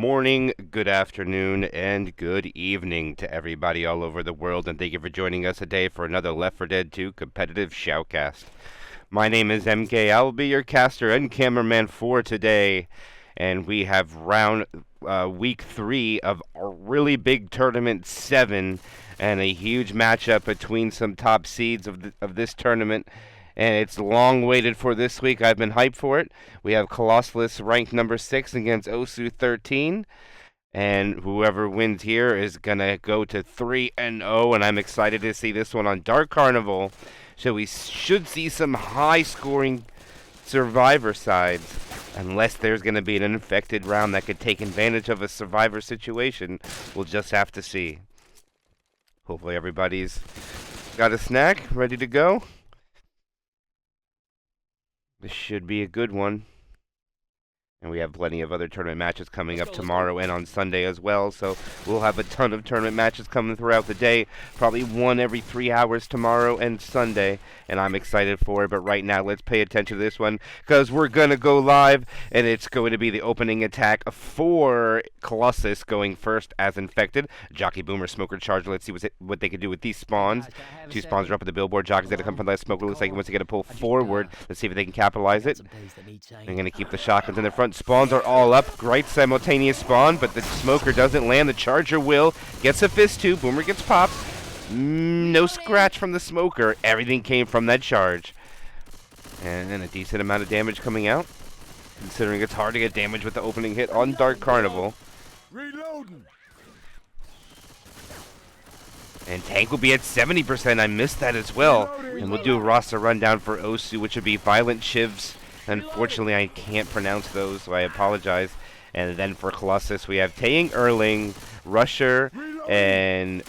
morning, good afternoon, and good evening to everybody all over the world, and thank you for joining us today for another Left 4 Dead 2 competitive shoutcast. My name is MK. I will be your caster and cameraman for today, and we have week 3 of a really big tournament 7, and a huge matchup between some top seeds of this tournament. And it's long waited for this week. I've been hyped for it. We have Colossus ranked number 6 against Osu 13. And whoever wins here is going to go to 3-0. And I'm excited to see this one on Dark Carnival. So we should see some high-scoring Survivor sides. Unless there's going to be an infected round that could take advantage of a Survivor situation. We'll just have to see. Hopefully everybody's got a snack ready to go. This should be a good one. And we have plenty of other tournament matches coming up tomorrow and on Sunday as well. So we'll have a ton of tournament matches coming throughout the day. Probably one every 3 hours tomorrow and Sunday. And I'm excited for it. But right now, let's pay attention to this one. Because we're going to go live. And it's going to be the opening attack for Colossus going first as infected. Jockey, Boomer, Smoker, Charger. Let's see what they can do with these spawns. 2 spawns are up at the billboard. Jockey's going to come from that Smoker. Looks like he wants to get a pull forward. Let's see if they can capitalize it. They're going to keep the shotguns in the front. Spawns are all up. Great simultaneous spawn, but the Smoker doesn't land. The Charger will. Gets a fist too. Boomer gets popped. No scratch from the Smoker. Everything came from that charge. And a decent amount of damage coming out, considering it's hard to get damage with the opening hit on Dark Carnival. Reloading. And Tank will be at 70%. I missed that as well. And we'll do a roster rundown for Osu, which would be Violent Shivs. Unfortunately, I can't pronounce those, so I apologize. And then for Colossus, we have Taeying Erling, Rusher, and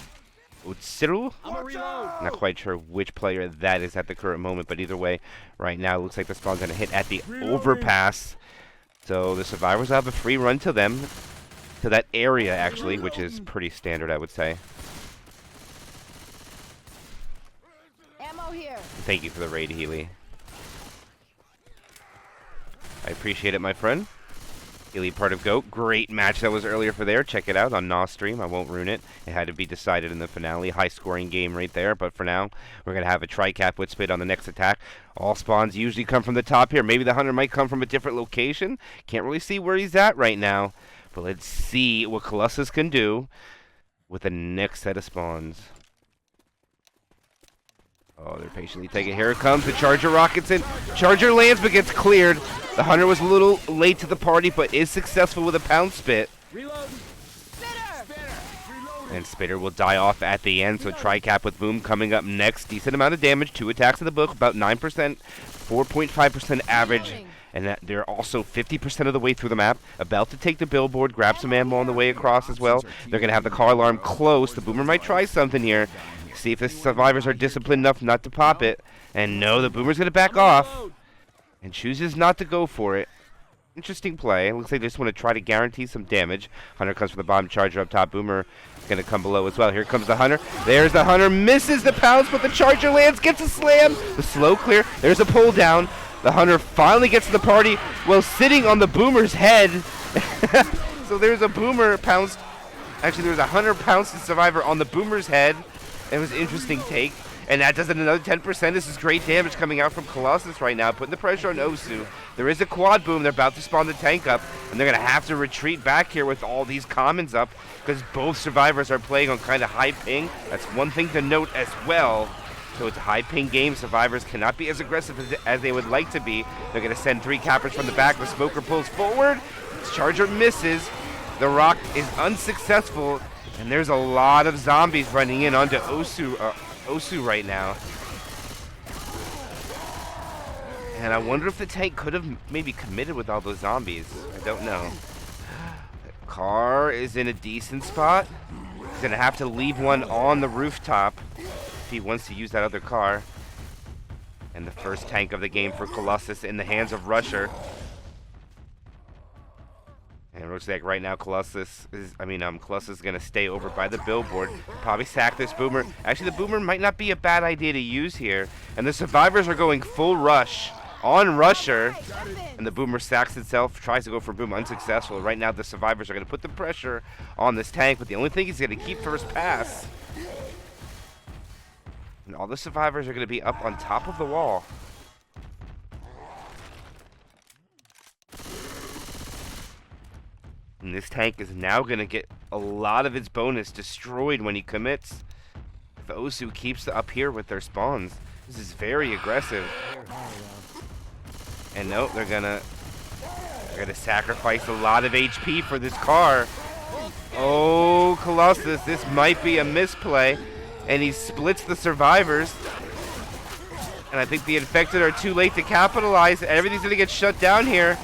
Utsiru? Not quite sure which player that is at the current moment, but either way, right now, it looks like the spawn's going to hit at the overpass. So the Survivors will have a free run to them, to that area, actually, which is pretty standard, I would say. Ammo here. Thank you for the raid, Healy. I appreciate it, my friend. Healy, part of GOAT. Great match that was earlier for there. Check it out on NOS stream. I won't ruin it. It had to be decided in the finale. High-scoring game right there. But for now, we're going to have a tri-cap with spit on the next attack. All spawns usually come from the top here. Maybe the hunter might come from a different location. Can't really see where he's at right now. But let's see what Colossus can do with the next set of spawns. Oh, they're patiently taking. Here it comes. The Charger rockets in. Charger lands but gets cleared. The hunter was a little late to the party, but is successful with a pound spit. And Spitter will die off at the end, so tri-cap with Boom coming up next. Decent amount of damage. 2 attacks in the book, about 9%, 4.5% average. And they're also 50% of the way through the map. About to take the billboard, grab some ammo on the way across as well. They're going to have the car alarm close. The Boomer might try something here. See if the Survivors are disciplined enough not to pop it. And no, the Boomer's going to back off. And chooses not to go for it. Interesting play. Looks like they just want to try to guarantee some damage. Hunter comes from the bottom, Charger up top. Boomer is going to come below as well. Here comes the Hunter. There's the Hunter. Misses the pounce, but the Charger lands. Gets a slam. The slow clear. There's a pull down. The Hunter finally gets to the party while sitting on the Boomer's head. So there's a Boomer pounced. Actually, there's a Hunter pounced Survivor on the Boomer's head. It was an interesting take. And that does another 10%. This is great damage coming out from Colossus right now, putting the pressure on Osu. There is a quad boom. They're about to spawn the tank up, and they're going to have to retreat back here with all these commons up because both Survivors are playing on kind of high ping. That's one thing to note as well. So it's a high ping game. Survivors cannot be as aggressive as they would like to be. They're going to send 3 cappers from the back. The Smoker pulls forward. Charger misses. The rock is unsuccessful, and there's a lot of zombies running in onto Osu right now. And I wonder if the tank could have maybe committed with all those zombies. I don't know. The car is in a decent spot. He's going to have to leave one on the rooftop if he wants to use that other car. And the first tank of the game for Colossus in the hands of Rusher. And it looks like right now Colossus is going to stay over by the billboard. Probably sack this Boomer. Actually, the Boomer might not be a bad idea to use here. And the Survivors are going full rush. on Rusher. And the Boomer stacks itself, tries to go for Boom, unsuccessful. Right now the survivors are going to put the pressure on this tank, but the only thing he's going to keep first pass. And all the survivors are going to be up on top of the wall. And this tank is now going to get a lot of its bonus destroyed when he commits. If Osu keeps up here with their spawns, this is very aggressive. And no, they're gonna sacrifice a lot of HP for this car. Oh, Colossus, this might be a misplay. And he splits the survivors. And I think the infected are too late to capitalize. Everything's gonna get shut down here.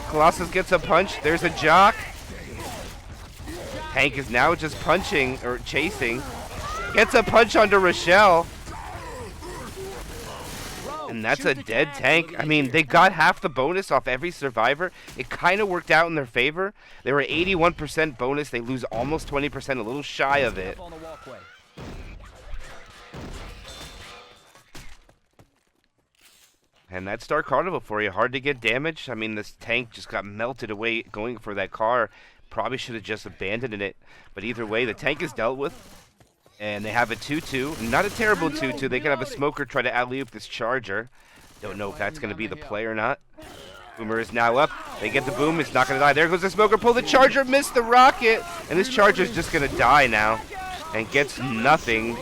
Colossus gets a punch. There's a jock. Hank is now just punching or chasing. Gets a punch onto Rochelle. And that's a dead tank. I mean, they got half the bonus off every survivor. It kind of worked out in their favor. They were 81% bonus. They lose almost 20%, a little shy of it. And that's Star Carnival for you. Hard to get damage. I mean, this tank just got melted away going for that car. Probably should have just abandoned it. But either way, the tank is dealt with. And they have a 2-2. Not a terrible 2-2. They can have a smoker try to alley-oop this charger. Don't know if that's going to be the play or not. Boomer is now up. They get the boom. It's not going to die. There goes the smoker. Pull the charger. Missed the rocket. And this charger is just going to die now. And gets nothing.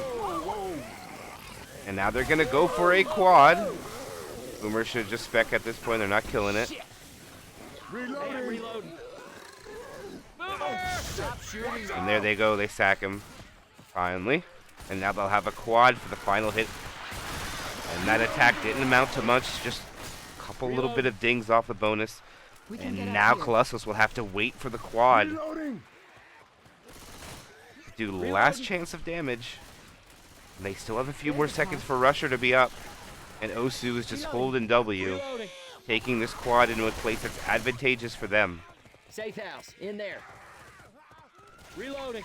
And now they're going to go for a quad. Boomer should just spec at this point. They're not killing it. And there they go. They sack him. Finally. And now they'll have a quad for the final hit. And that attack didn't amount to much. Just a couple little bit of dings off the bonus. And now Colossus will have to wait for the quad. Do last chance of damage. And they still have a few more seconds for Rusher to be up. And Osu is just holding W. Taking this quad into a place that's advantageous for them. Safe house. In there. Reloading.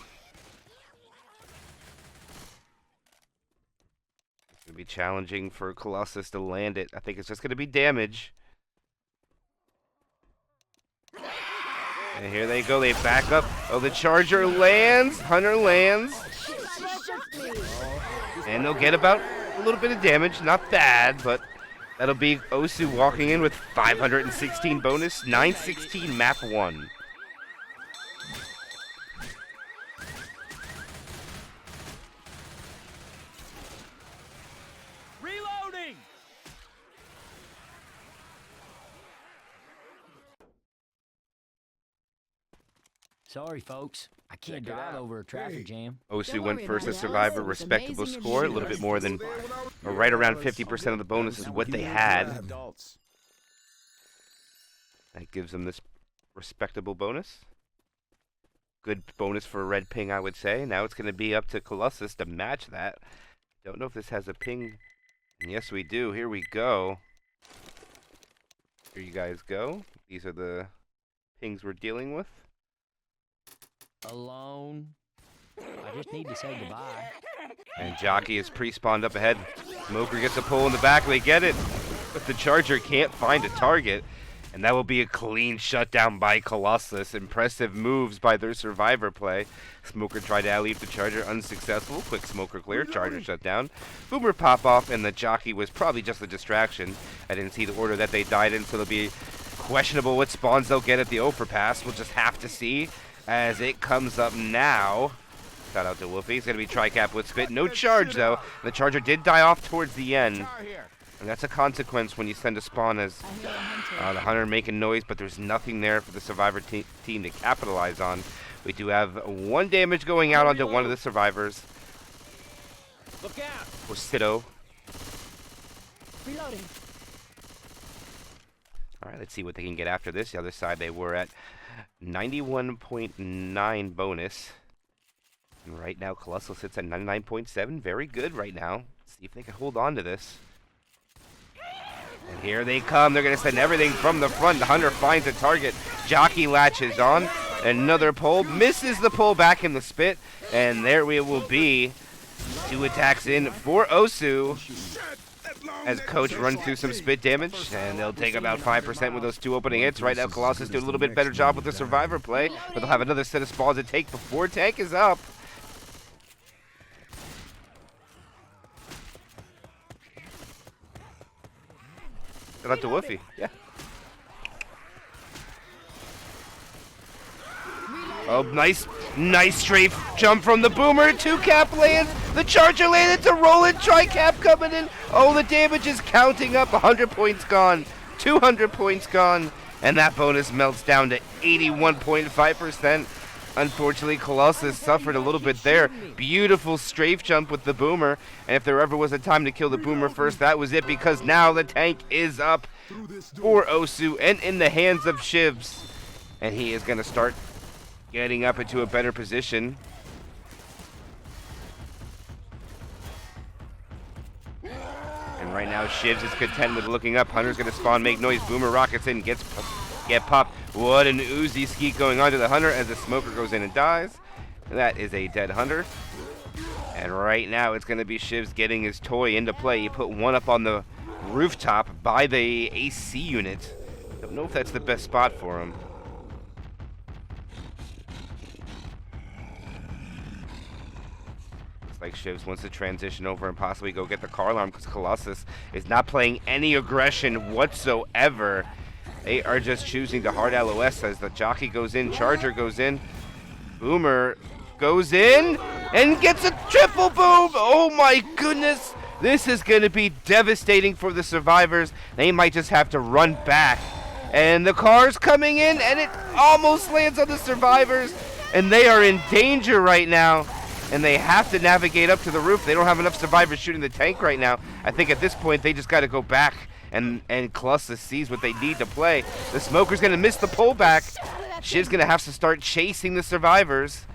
It's going to be challenging for Colossus to land it. I think it's just going to be damage. And here they go. They back up. Oh, the charger lands. Hunter lands. And they'll get about a little bit of damage. Not bad, but that'll be Osu walking in with 516 bonus. 916 map 1. Sorry, folks. I can't drive over a traffic jam. Osu went first as survivor. Respectable score. A little bit more than, or right around 50% of the bonus is what they had. That gives them this respectable bonus. Good bonus for a red ping, I would say. Now it's going to be up to Colossus to match that. Don't know if this has a ping. Yes, we do. Here we go. Here you guys go. These are the pings we're dealing with. Alone. I just need to say goodbye. And Jockey is pre-spawned up ahead. Smoker gets a pull in the back. They get it. But the Charger can't find a target. And that will be a clean shutdown by Colossus. Impressive moves by their survivor play. Smoker tried to alley-oop the Charger. Unsuccessful. Quick Smoker clear. Charger shut down. Boomer pop off. And the Jockey was probably just a distraction. I didn't see the order that they died in. So it'll be questionable what spawns they'll get at the overpass. We'll just have to see as it comes up now. Shout out to Wolfie. He's going to be tri-cap with spit. No charge, though. The Charger did die off towards the end. And that's a consequence when you send a spawn as the Hunter making noise, but there's nothing there for the survivor team to capitalize on. We do have 1 damage going out onto one of the survivors. Look out! For Veto. Reloading. All right, let's see what they can get after this. The other side, they were at 91.9 bonus. And right now, Colossus sits at 99.7. Very good right now. Let's see if they can hold on to this. And here they come. They're going to send everything from the front. The Hunter finds a target. Jockey latches on. Another pull. Misses the pull back in the spit. And there we will be. 2 attacks in for Osu. as Coach runs through some spit damage, and they'll take about 5% with those 2 opening hits. Right now, Colossus doing a little bit better job with the survivor play, but they'll have another set of spawns to take before tank is up. Shout out to Woofy. Yeah. Oh, nice strafe jump from the Boomer. 2 cap lands. The Charger landed to roll it. Tri-cap coming in. Oh, the damage is counting up. 100 points gone. 200 points gone. And that bonus melts down to 81.5%. Unfortunately, Colossus suffered a little bit there. Beautiful strafe jump with the Boomer. And if there ever was a time to kill the Boomer first, that was it, because now the tank is up for Osu and in the hands of Shivs. And he is going to start getting up into a better position. And right now, Shivs is content with looking up. Hunter's going to spawn, make noise. Boomer rockets in, get popped. What an Uzi skeet going on to the Hunter as the Smoker goes in and dies. That is a dead Hunter. And right now, it's going to be Shivs getting his toy into play. He put one up on the rooftop by the AC unit. Don't know if that's the best spot for him. Like Shivs wants to transition over and possibly go get the car alarm, because Colossus is not playing any aggression whatsoever. They are just choosing to hard LOS as the jockey goes in, Charger goes in, Boomer goes in and gets a triple boom. Oh my goodness, this is going to be devastating for the survivors. They might just have to run back, and the car's coming in and it almost lands on the survivors, and they are in danger right now. And they have to navigate up to the roof. They don't have enough survivors shooting the tank right now. I think at this point they just got to go back, and Colossus sees what they need to play. The Smoker's going to miss the pullback. Shiv's going to have to start chasing the survivors.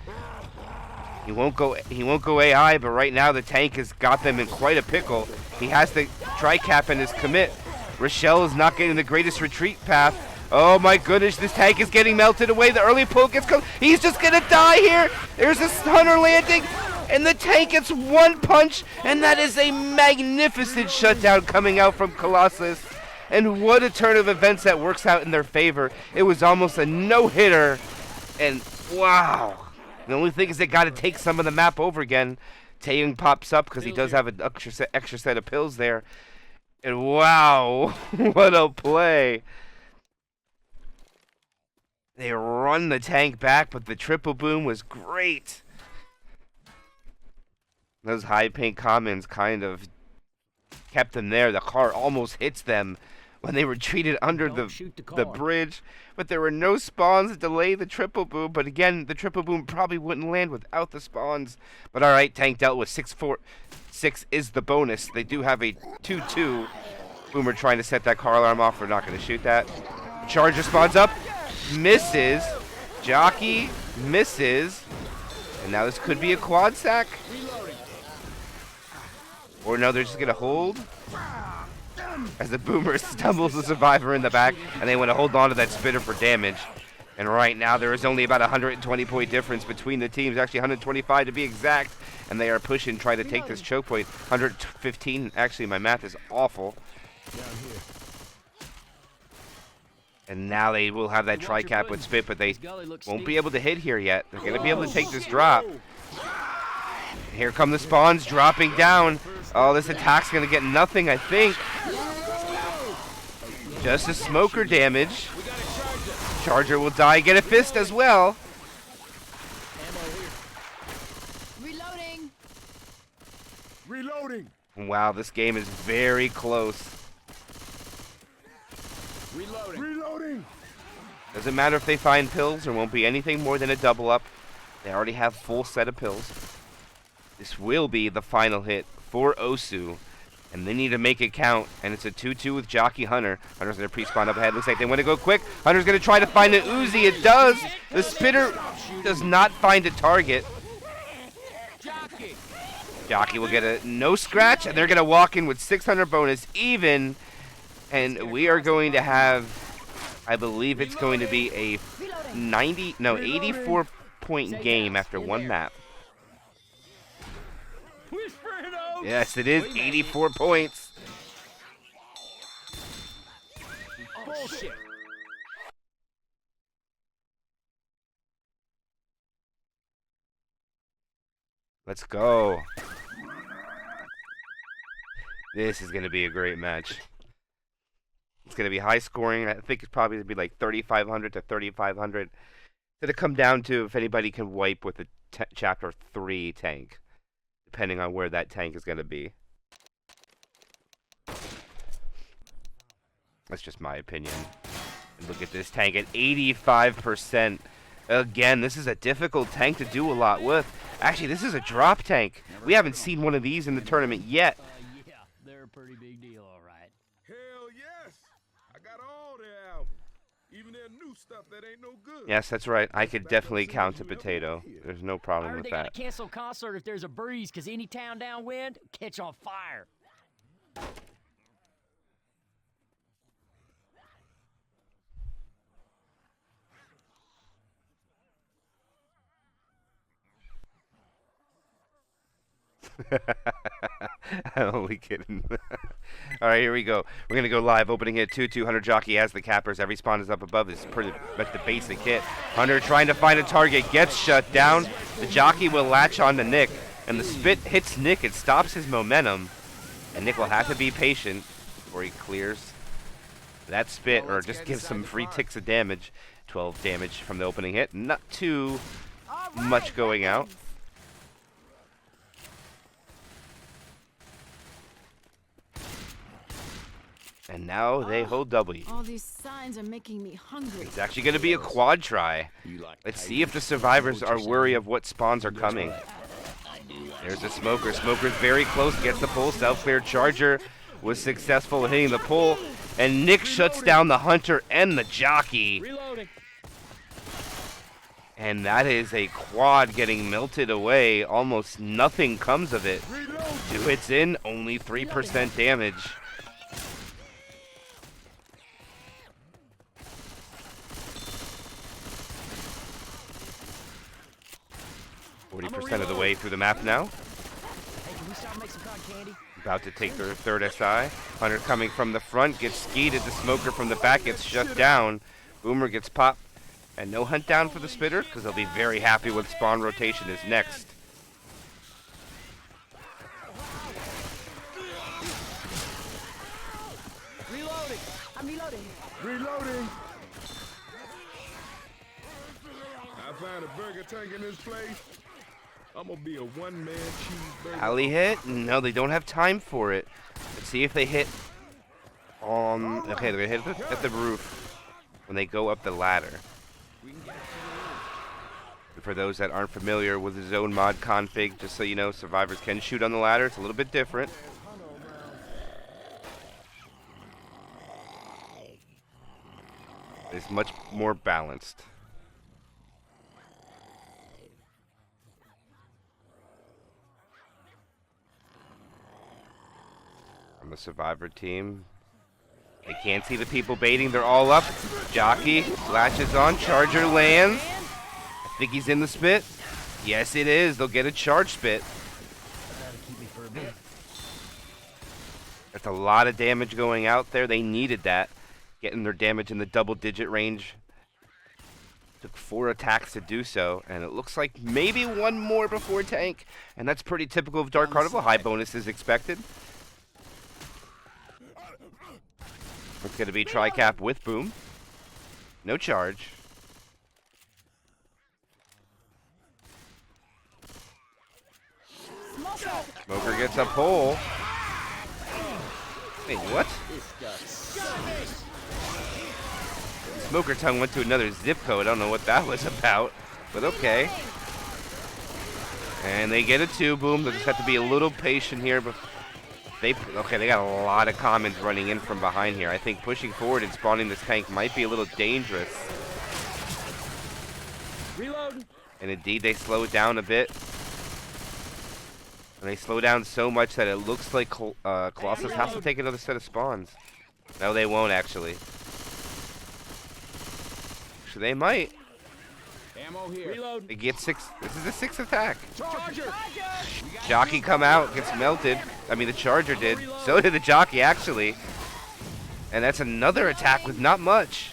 He won't go AI, but right now the tank has got them in quite a pickle. He has the tri-cap in his commit. Rochelle is not getting the greatest retreat path. Oh my goodness, this tank is getting melted away. The early pull gets come. He's just gonna die here. There's a Hunter landing, and the tank gets one punch, and that is a magnificent shutdown coming out from Colossus. And what a turn of events that works out in their favor. It was almost a no-hitter, and wow. The only thing is they gotta take some of the map over again. Taeyong pops up because he does have an extra set of pills there. And wow, what a play. They run the tank back, but the triple boom was great. Those high paint commons kind of kept them there. The car almost hits them when they retreated under the bridge. But there were no spawns to delay the triple boom. But again, the triple boom probably wouldn't land without the spawns. But all right, tank dealt with 6-4. 6 is the bonus. They do have a 2-2. Boomer trying to set that car alarm off. We're not going to shoot that. Charger spawns up. Misses. Jockey misses. And now this could be a quad sack. Or no, they're just going to hold. As the Boomer stumbles the survivor in the back, and they want to hold on to that spitter for damage. And right now there is only about a 120-point difference between the teams. Actually 125 to be exact. And they are pushing, trying to take this choke point. 115. Actually, my math is awful. And now they will have that tri-cap with spit, but they won't be able to hit here yet. They're going to be able to take this drop. Here come the spawns dropping down. Oh, this attack's going to get nothing, I think. Just a smoker damage. Charger will die, get a fist as well. Reloading. Wow, this game is very close. Reloading. Doesn't matter if they find pills, there won't be anything more than a double up. They already have full set of pills. This will be the final hit for Osu, and they need to make it count, and it's a 2-2 with Jockey Hunter. Hunter's going to pre-spawn up ahead. Looks like they want to go quick. Hunter's going to try to find an Uzi. It does. The spitter does not find a target. Jockey will get a no scratch, and they're going to walk in with 600 bonus even. And we are going to have, I believe it's going to be a 84-point game after one map. Yes, it is 84 points. bullshit. Let's go. This is going to be a great match. It's going to be high scoring. I think it's probably going to be like 3,500 to 3,500. It's going to come down to if anybody can wipe with a Chapter 3 tank, depending on where that tank is going to be. That's just my opinion. And look at this tank at 85%. Again, this is a difficult tank to do a lot with. Actually, this is a drop tank. We haven't seen one of these in the tournament yet. Yeah, they're a pretty big deal, all right. Hell yes. I got all their albums. Even their new stuff that ain't no good. Yes, that's right. I could definitely count a potato. There's no I problem heard with they that. gotta cancel concert if there's a breeze, because any town downwind catch on fire. I'm only kidding. All right, here we go. We're going to go live. Opening hit 2-2. Hunter Jockey has the cappers. Every spawn is up above. This is pretty much the basic hit. Hunter trying to find a target. Gets shut down. The Jockey will latch on to Nick. And the spit hits Nick. It stops his momentum. And Nick will have to be patient before he clears that spit. Or just gives some free ticks of damage. 12 damage from the opening hit. Not too much going out. And now they hold W. All these signs are making me hungry. It's actually going to be a quad try. Let's see if the survivors are wary of what spawns are coming. There's the Smoker. Smoker's very close. Gets the pull. Self-clear Charger was successful in hitting the pull. And Nick shuts down the Hunter and the Jockey. Reloading. And that is a quad getting melted away. Almost nothing comes of it. 2 hits in, only 3% damage. 40% of the way through the map now. Hey, can we stop and make some cotton candy? About to take their third SI. Hunter coming from the front, gets skied at the Smoker from the back, gets shut down. Boomer gets popped. And no hunt down for the Spitter, because they'll be very happy with spawn rotation is next. Reloading. I'm reloading. Reloading. I found a burger tank in this place. I'm gonna be a one-man cheeseburger. Alley hit? No, they don't have time for it. Let's see if they hit on... Okay, they're going to hit at the roof when they go up the ladder. For those that aren't familiar with the zone mod config, just so you know, survivors can shoot on the ladder. It's a little bit different. It's much more balanced. On the survivor team, they can't see the people baiting. They're all up. Jockey latches on. Charger lands. I think he's in the spit. Yes, it is. They'll get a charge spit. That'll keep me for a bit. That's a lot of damage going out there. They needed that. Getting their damage in the double-digit range. Took 4 attacks to do so. And it looks like maybe one more before tank. And that's pretty typical of Dark Carnival. High bonuses expected. It's going to be tri-cap with boom. No charge. Smoker gets a pull. Wait, what? Smoker tongue went to another zip code. I don't know what that was about, but okay. And they get a 2 boom. They just have to be a little patient here. But they got a lot of commons running in from behind here. I think pushing forward and spawning this tank might be a little dangerous. Reloading. And indeed, they slow it down a bit. And they slow down so much that it looks like Colossus has to take another set of spawns. No, they won't, actually. So they might. Ammo here. Reload. They get 6. This is the 6th attack. Charger. Jockey come out, gets melted. I mean, the Charger did. So did the Jockey, actually. And that's another attack with not much.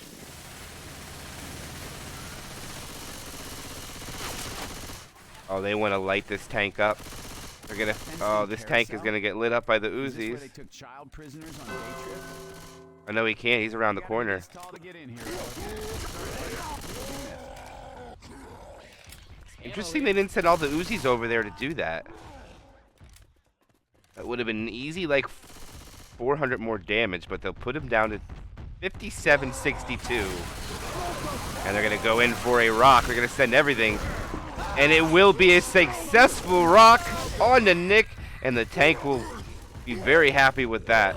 Oh, they want to light this tank up. They're gonna. Oh, this tank is gonna get lit up by the Uzis. They took child prisoners on a day trip? I know he can't. He's around the corner. Interesting they didn't send all the Uzis over there to do that. That would have been easy, like 400 more damage, but they'll put him down to 5762. And they're going to go in for a rock. They're going to send everything. And it will be a successful rock on to Nick. And the tank will be very happy with that.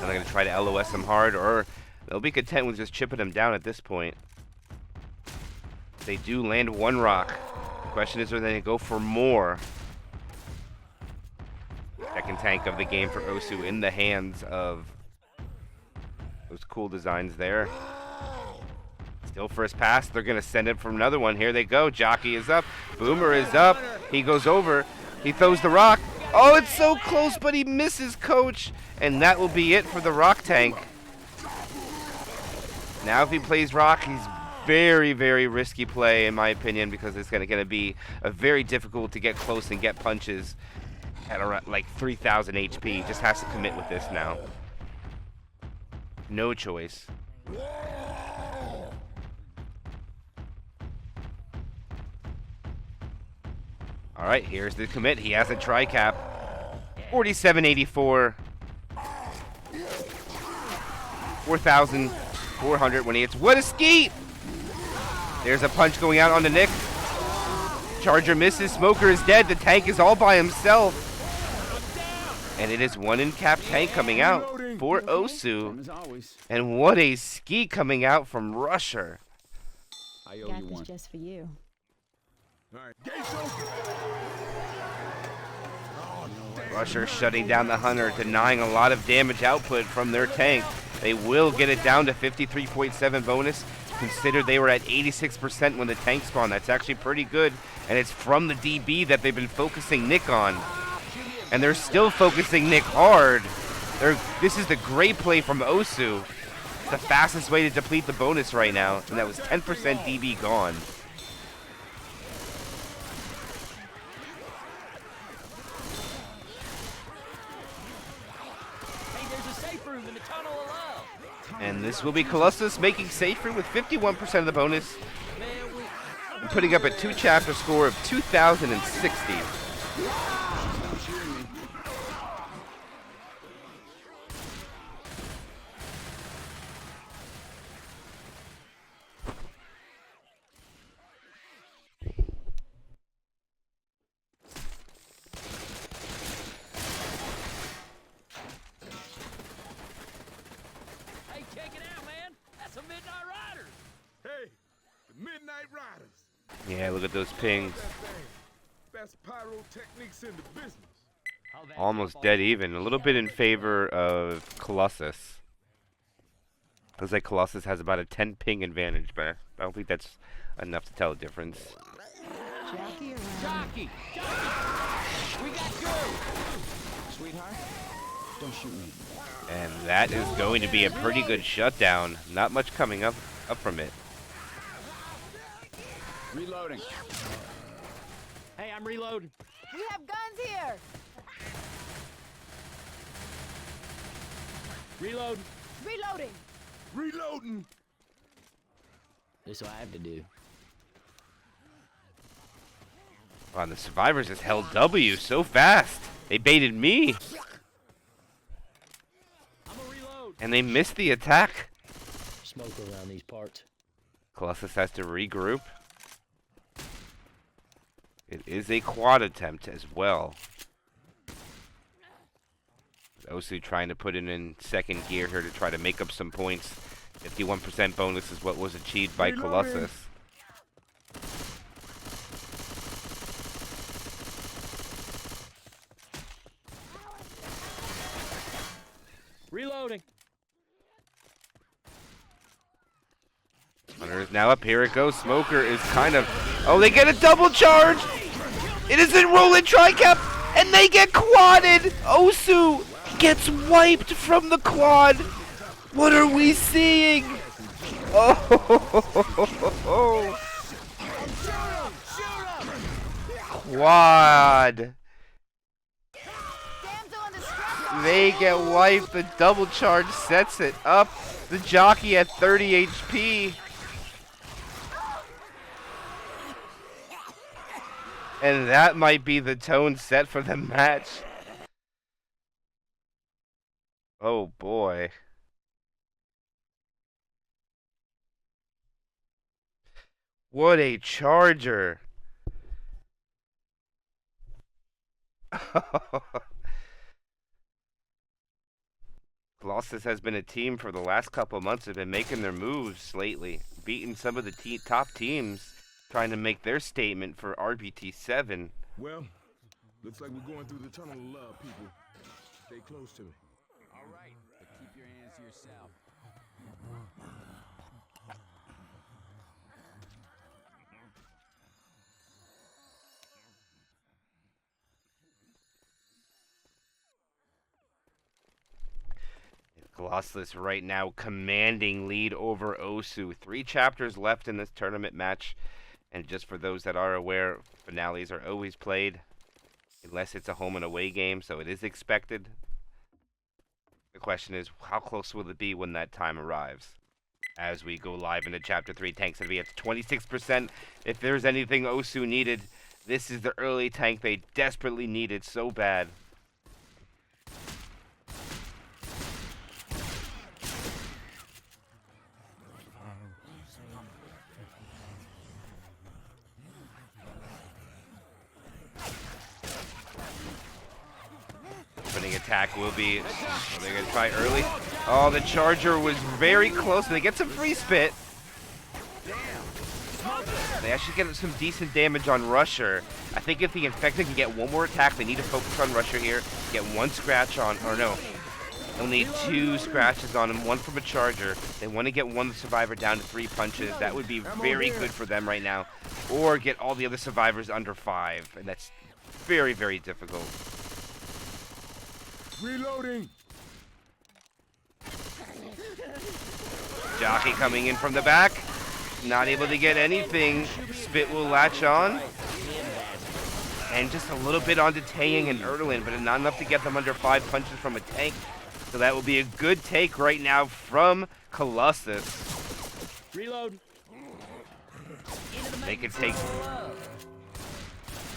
And they're going to try to LOS him hard, or they'll be content with just chipping him down at this point. They do land one rock. The question is, are they going to go for more? Second tank of the game for Osu in the hands of those cool designs there. Still first pass. They're going to send it for another one. Here they go. Jockey is up. Boomer is up. He goes over. He throws the rock. Oh, it's so close, but he misses, Coach. And that will be it for the rock tank. Now if he plays rock, he's very, very risky play, in my opinion, because it's going to be a very difficult to get close and get punches at around like 3,000 HP. Just has to commit with this now. No choice. All right, here's the commit. He has a tri-cap. 4784. 4,400 when he hits. What a skeet! There's a punch going out onto Nick. Charger misses. Smoker is dead. The tank is all by himself. And it is one in-cap tank coming out for Osu. And what a ski coming out from Rusher. I owe Got you this one. just for you. Rusher shutting down the Hunter, denying a lot of damage output from their tank. They will get it down to 53.7 bonus. Consider they were at 86% when the tank spawned. That's actually pretty good. And it's from the DB that they've been focusing Nick on. And they're still focusing Nick hard. This is the great play from Osu. The fastest way to deplete the bonus right now. And that was 10% DB gone. Hey, there's a safe room in the tunnel alone. And this will be Colossus making safer with 51% of the bonus. And putting up a 2-chapter score of 2,060. Hey, check it out, man. That's a Midnight Riders. Hey, the Midnight Riders. Yeah, look at those pings. Best pyrotechnics in the business. Almost dead even. A little bit in favor of Colossus. Looks like Colossus has about a 10 ping advantage, but I don't think that's enough to tell a difference. Jockey around. Jockey! Jockey! We got you! Sweetheart, don't shoot me. And that is going to be a pretty good shutdown. Not much coming up from it. Reloading. Hey, I'm reloading. We have guns here. Reloading. Reloading. Reloading. This is what I have to do. Wow, the survivors just held W so fast. They baited me. I'm gonna reload. And they missed the attack. Smoke around these parts. Colossus has to regroup. It is a quad attempt as well. Osu trying to put it in second gear here to try to make up some points. 51% bonus is what was achieved by Colossus. Reloading. Hunter is now up. Here it goes. Smoker is kind of... Oh, they get a double charge! It is a rolling tri-cap, and they get quadded! Osu gets wiped from the quad. What are we seeing? Oh, quad. Damsel in distress. They get wiped. The double charge sets it up. The jockey at 30 HP. And that might be the tone set for the match. Oh boy. What a charger. Colossus has been a team for the last couple of months, have been making their moves lately, beating some of the top teams, trying to make their statement for RBT 7. Well, looks like we're going through the tunnel of love, people. Stay close to me. All right, but keep your hands to yourself. Colossus right now commanding lead over Osu. 3 chapters left in this tournament match. And just for those that are aware, finales are always played unless it's a home and away game, so it is expected. The question is, how close will it be when that time arrives? As we go live into Chapter 3, tank's going to be at 26%. If there's anything Osu needed, this is the early tank they desperately needed so bad. Opening attack will be, they're going to try early. Oh, the charger was very close. They get some free spit. They actually get some decent damage on Rusher. I think if the Infected can get one more attack, they need to focus on Rusher here. Get one scratch on, or no, only 2 scratches on him, 1 from a charger. They want to get one survivor down to 3 punches. That would be very good for them right now. Or get all the other survivors under 5, and that's very, very difficult. Reloading. Jockey coming in from the back. Not able to get anything. Spit will latch on. And just a little bit onto Taeyang and Erlin, but not enough to get them under 5 punches from a tank. So that will be a good take right now from Colossus. Reload. They could take... I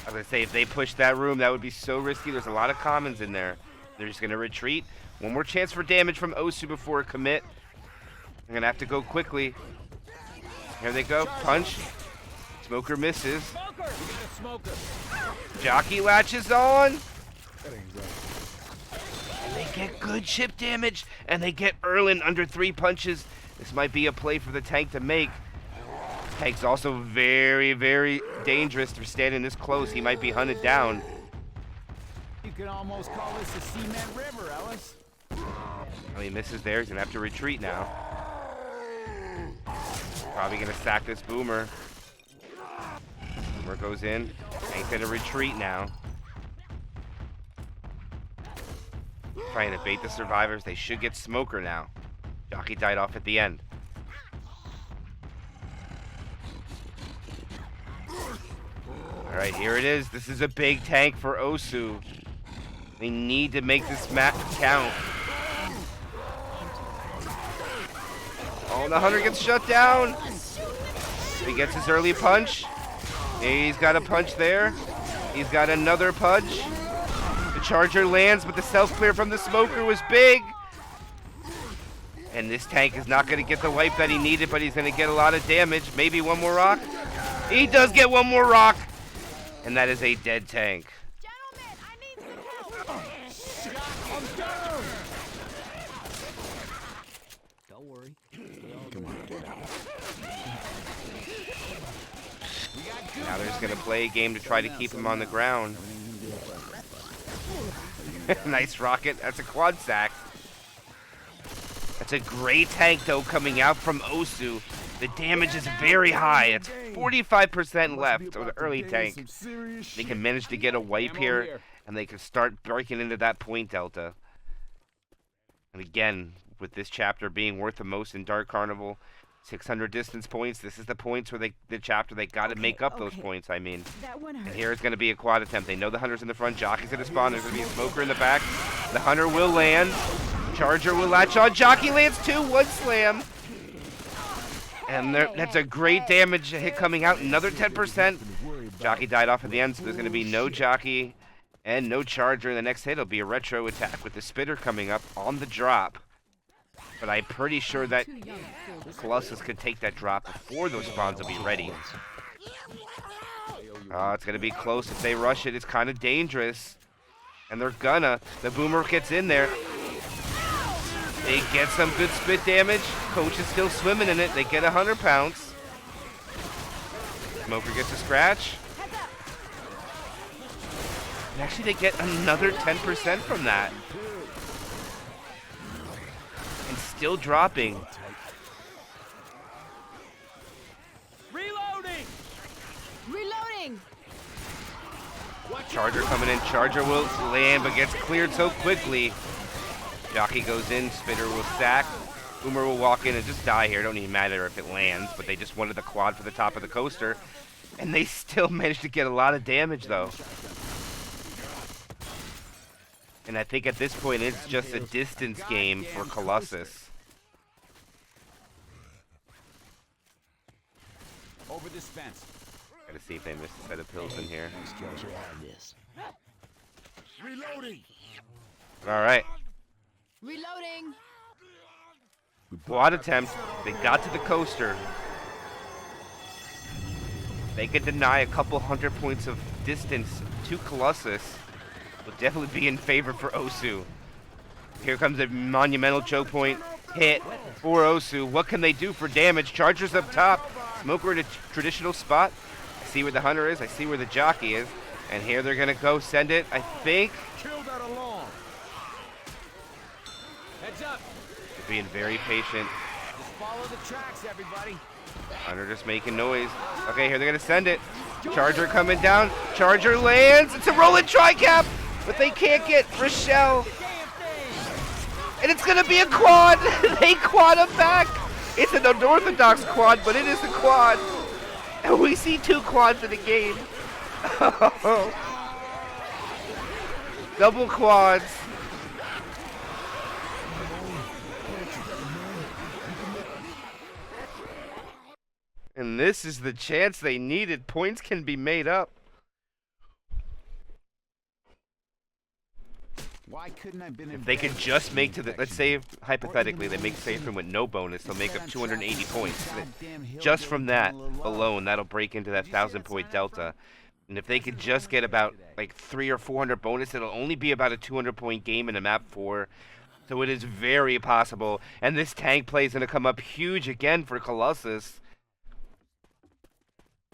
was going to say, if they push that room, that would be so risky. There's a lot of commons in there. They're just going to retreat. One more chance for damage from Osu before a commit. They're going to have to go quickly. Here they go. Punch. Smoker misses. Jockey latches on. And they get good chip damage. And they get Erlin under 3 punches. This might be a play for the tank to make. Tank's also very, very dangerous for standing this close. He might be hunted down. You could almost call this a cement river, Ellis. Oh, he misses there. He's going to have to retreat now. Probably going to sack this Boomer. Boomer goes in. Tank's going to retreat now. Trying to bait the survivors. They should get Smoker now. Jockey died off at the end. Alright, here it is. This is a big tank for Osu. They need to make this match count. Oh, the Hunter gets shut down. He gets his early punch. He's got a punch there. He's got another punch. The charger lands, but the self-clear from the Smoker was big. And this tank is not going to get the wipe that he needed, but he's going to get a lot of damage. Maybe one more rock. He does get one more rock. And that is a dead tank. Gentlemen, I need some help. Don't worry. Now they're just going to play a game to try to keep him on the ground. Nice rocket. That's a quad sack. That's a great tank, though, coming out from Osu. The damage is very high. It's 45% left of the early tank. They can manage to get a wipe here, and they can start breaking into that point delta. And again, with this chapter being worth the most in Dark Carnival, 600 distance points. This is the points where the chapter they got to make up those points. I mean, That one hurt. and here it's going to be a quad attempt. They know the hunter's in the front. Jockey's going to spawn. There's going to be a smoker in the back. The hunter will land. Charger will latch on. Jockey lands too. One slam. And that's a great damage hit coming out. Another 10%. Jockey died off at the end, so there's going to be no Jockey and no Charger. The next hit will be a retro attack with the Spitter coming up on the drop. But I'm pretty sure that Colossus could take that drop before those spawns will be ready. Oh, it's going to be close. If they rush it, it's kind of dangerous. And they're gonna. The Boomer gets in there. They get some good spit damage. Coach is still swimming in it. They get 100 pounds. Smoker gets a scratch. And actually, they get another 10% from that. And still dropping. Reloading! Reloading! Charger coming in. Charger will land, but gets cleared so quickly. Jockey goes in. Spitter will stack. Boomer will walk in and just die here. Don't even matter if it lands, but they just wanted the quad for the top of the coaster. And they still managed to get a lot of damage, though. And I think at this point, it's just a distance game for Colossus. Over this fence. Gotta see if they missed a set of pills in here. Reloading. Alright. Reloading! Quad attempt. They got to the coaster. They could deny a couple 100 points of distance to Colossus. Will definitely be in favor for Osu. Here comes a monumental choke point hit for Osu. What can they do for damage? Chargers up top. Smoker in a traditional spot. I see where the hunter is. I see where the jockey is. And here they're going to go send it, I think. Kill that alarm. Heads up. They're being very patient. Just follow the tracks, everybody. Hunter just making noise. Okay, here they're going to send it. Charger coming down. Charger lands. It's a rolling tri-cap. But they can't get Rochelle. And it's going to be a quad. They quad him back. It's an unorthodox quad, but it is a quad. And we see two quads in the game. Double quads. And this is the chance they needed. Points can be made up. Why couldn't I have been in If they could bed just with make to the, infection? let's say hypothetically they make safe room with no bonus, they'll make up 280 points. Just from that alone, that'll break into that 1,000-point delta. And if they could just get about like 300 or 400 bonus, it'll only be about a 200-point game in a map 4. So it is very possible. And this tank play is going to come up huge again for Colossus.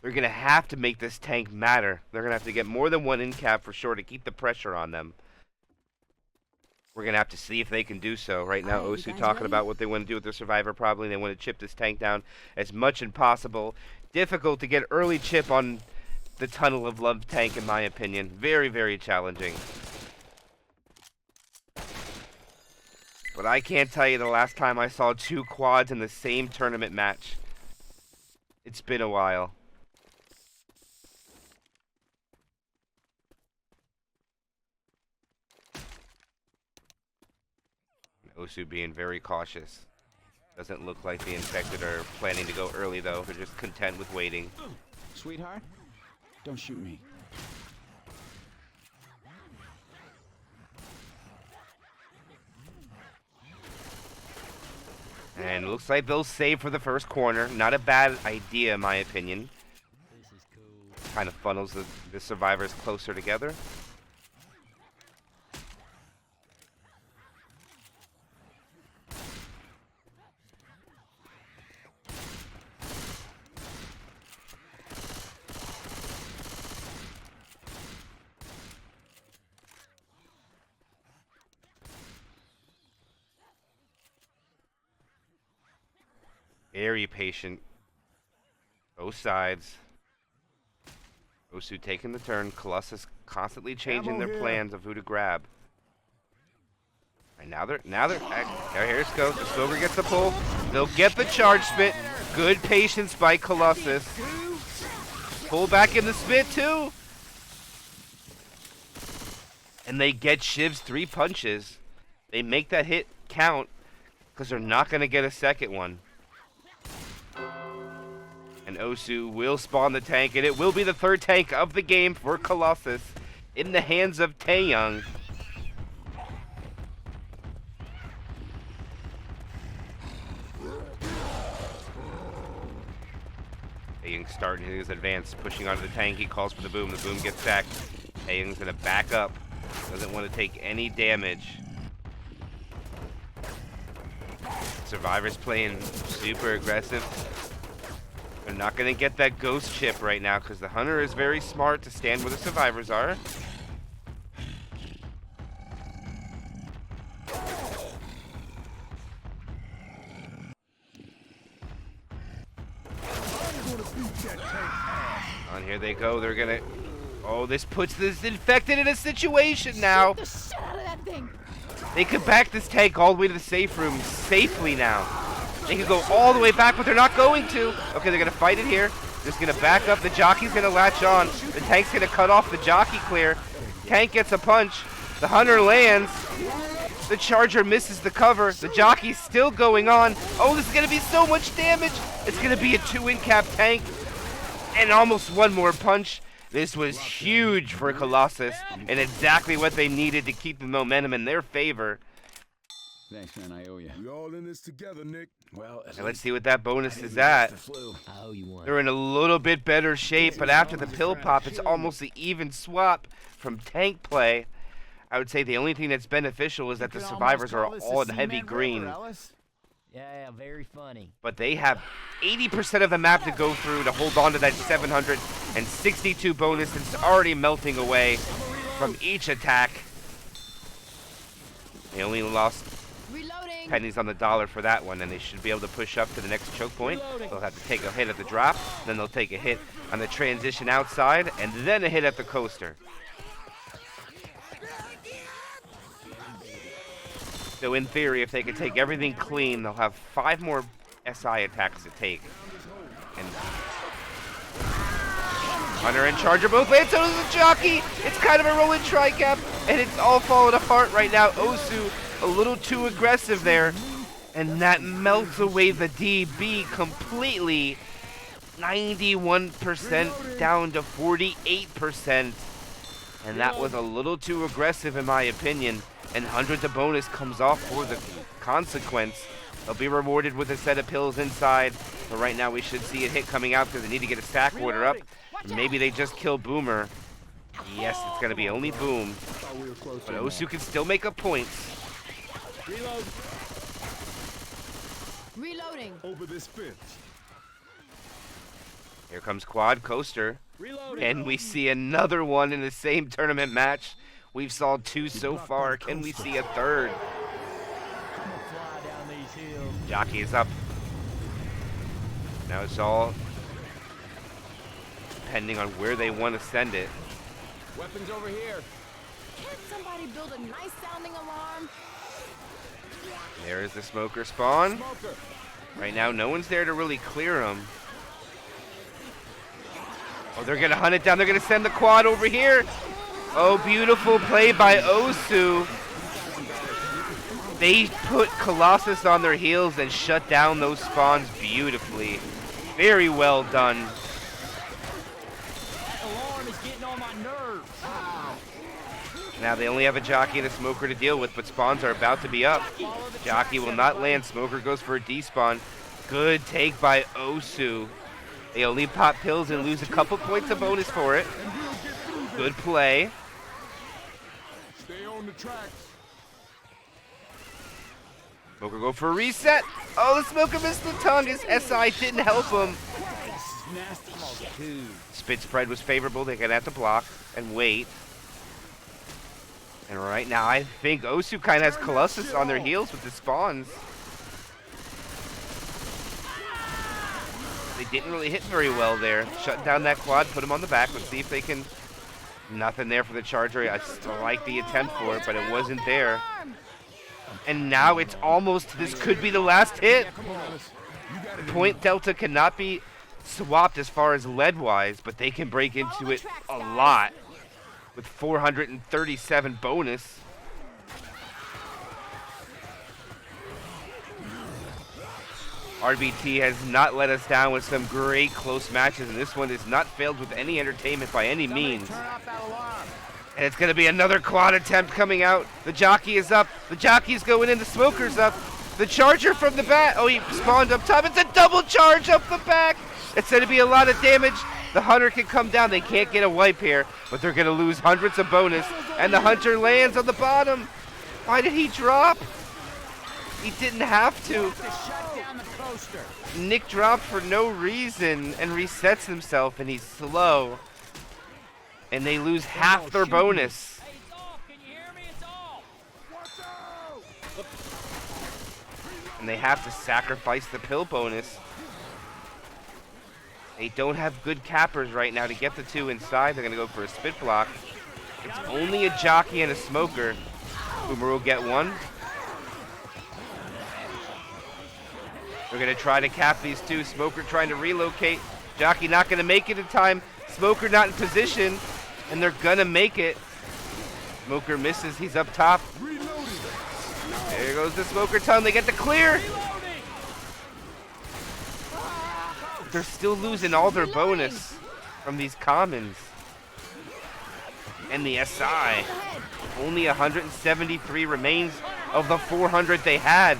They're going to have to make this tank matter. They're going to have to get more than one in cap for sure to keep the pressure on them. We're going to have to see if they can do so. Right now, Alright, you Osu guys talking ready? about what they want to do with their Survivor probably. They want to chip this tank down as much as possible. Difficult to get early chip on the Tunnel of Love tank, in my opinion. Very, very challenging. But I can't tell you the last time I saw two quads in the same tournament match. It's been a while. Osu being very cautious. Doesn't look like the infected are planning to go early though. They're just content with waiting. Sweetheart, don't shoot me. And it looks like they'll save for the first corner. Not a bad idea in my opinion. This is cool. Kind of funnels the survivors closer together. Very patient. Both sides. Osu taking the turn. Colossus constantly changing Ammo their here. plans of who to grab. And now they're here's go. The Smoker gets the pull. They'll get the charge spit. Good patience by Colossus. Pull back in the spit too. And they get Shiv's 3 punches. They make that hit count because they're not going to get a second one. And Osu will spawn the tank, and it will be the 3rd tank of the game for Colossus in the hands of Taeyong. Taeyong's starting his advance, pushing onto the tank. He calls for the boom. The boom gets sacked. Taeyong's going to back up. Doesn't want to take any damage. Survivor's playing super aggressive. They're not going to get that ghost chip right now because the Hunter is very smart to stand where the Survivors are. On here they go. They're going to... Oh, this puts this infected in a situation now. Shoot the shit out of that thing. They could back this tank all the way to the safe room safely now. They could go all the way back, but they're not going to. Okay, they're going to fight it here. Just going to back up. The jockey's going to latch on. The tank's going to cut off the jockey clear. Tank gets a punch. The Hunter lands. The Charger misses the cover. The jockey's still going on. Oh, this is going to be so much damage. It's going to be a 2-in-cap tank. And almost one more punch. This was huge for Colossus, and exactly what they needed to keep the momentum in their favor. Thanks, man. I owe you. We all in this together, Nick. Well, And let's see what that bonus is at. I owe you one. They're in a little bit better shape, but after the pill pop, it's almost an even swap from tank play. I would say the only thing that's beneficial is that the Survivors are all in heavy green. Yeah, very funny. But they have 80% of the map to go through to hold on to that 762 bonus. It's already melting away from each attack. They only lost Reloading. pennies on the dollar for that one, and they should be able to push up to the next choke point. They'll have to take a hit at the drop, then they'll take a hit on the transition outside, and then a hit at the coaster. So in theory, if they can take everything clean, they'll have 5 more SI attacks to take. And Hunter and Charger both land, so does the jockey. It's kind of a rolling tri-cap, and it's all falling apart right now. Osu a little too aggressive there, and that melts away the DB completely. 91% down to 48%, and that was a little too aggressive in my opinion. And hundreds of bonus comes off for the consequence. They'll be rewarded with a set of pills inside. But right now we should see a hit coming out because they need to get a stack order up. Maybe they just kill Boomer. Yes, it's going to be only Boom. But Osu can still make up points. Reload. Reloading. Over this fence. Here comes Quad Coaster. Reloading. And we see another one in the same tournament match. We've saw 2 so far. Can we see a 3rd? Fly down these hills. Jockey is up. Now it's all depending on where they want to send it. Weapons over here. Can't somebody build a nice sounding alarm? There is the Smoker spawn. Smoker. Right now, no one's there to really clear them. Oh, they're going to hunt it down. They're going to send the quad over here. Oh, beautiful play by Osu. They put Colossus on their heels and shut down those spawns beautifully. Very well done. That alarm is getting on my nerves. Now they only have a jockey and a smoker to deal with, but spawns are about to be up. Jockey will not land. Smoker goes for a despawn. Good take by Osu. They only pop pills and lose a couple points of bonus for it. Good play. Stay on the tracks. Smoker go for a reset. Oh, the Smoker missed the tongue. His SI didn't help him. Spit spread was favorable. They're going to have to block and wait. And right now, I think Osu kind of has Colossus on their heels with the spawns. They didn't really hit very well there. Shut down that quad, put him on the back. Let's see if they can... Nothing there for the Charger. I still like the attempt for it, but it wasn't there. And now it's almost, this could be the last hit. The point delta cannot be swapped as far as lead-wise, but they can break into it a lot with 437 bonus. RBT has not let us down with some great close matches, and this one is not failed with any entertainment by any means. Turn off that alarm. And it's going to be another quad attempt coming out. The jockey is up. The jockey's going in. The smoker's up. The charger from the back. Oh, he spawned up top. It's a double charge up the back. It's going to be a lot of damage. The hunter can come down. They can't get a wipe here, but they're going to lose hundreds of bonus. And the hunter lands on the bottom. Why did he drop? He didn't have to. Shut down the coaster. Nick dropped for no reason and resets himself, and he's slow. And they lose half their bonus. Hey, it's off. Can you hear me? It's off. And they have to sacrifice the pill bonus. They don't have good cappers right now to get the two inside. They're going to go for a spit block. It's only a jockey and a smoker. Boomer will get one. We're going to try to cap these two. Smoker trying to relocate. Jockey not going to make it in time. Smoker not in position. And they're going to make it. Smoker misses. He's up top. There goes the smoker tongue. They get the clear. They're still losing all their bonus from these commons. And the SI. Only 173 remains of the 400 they had.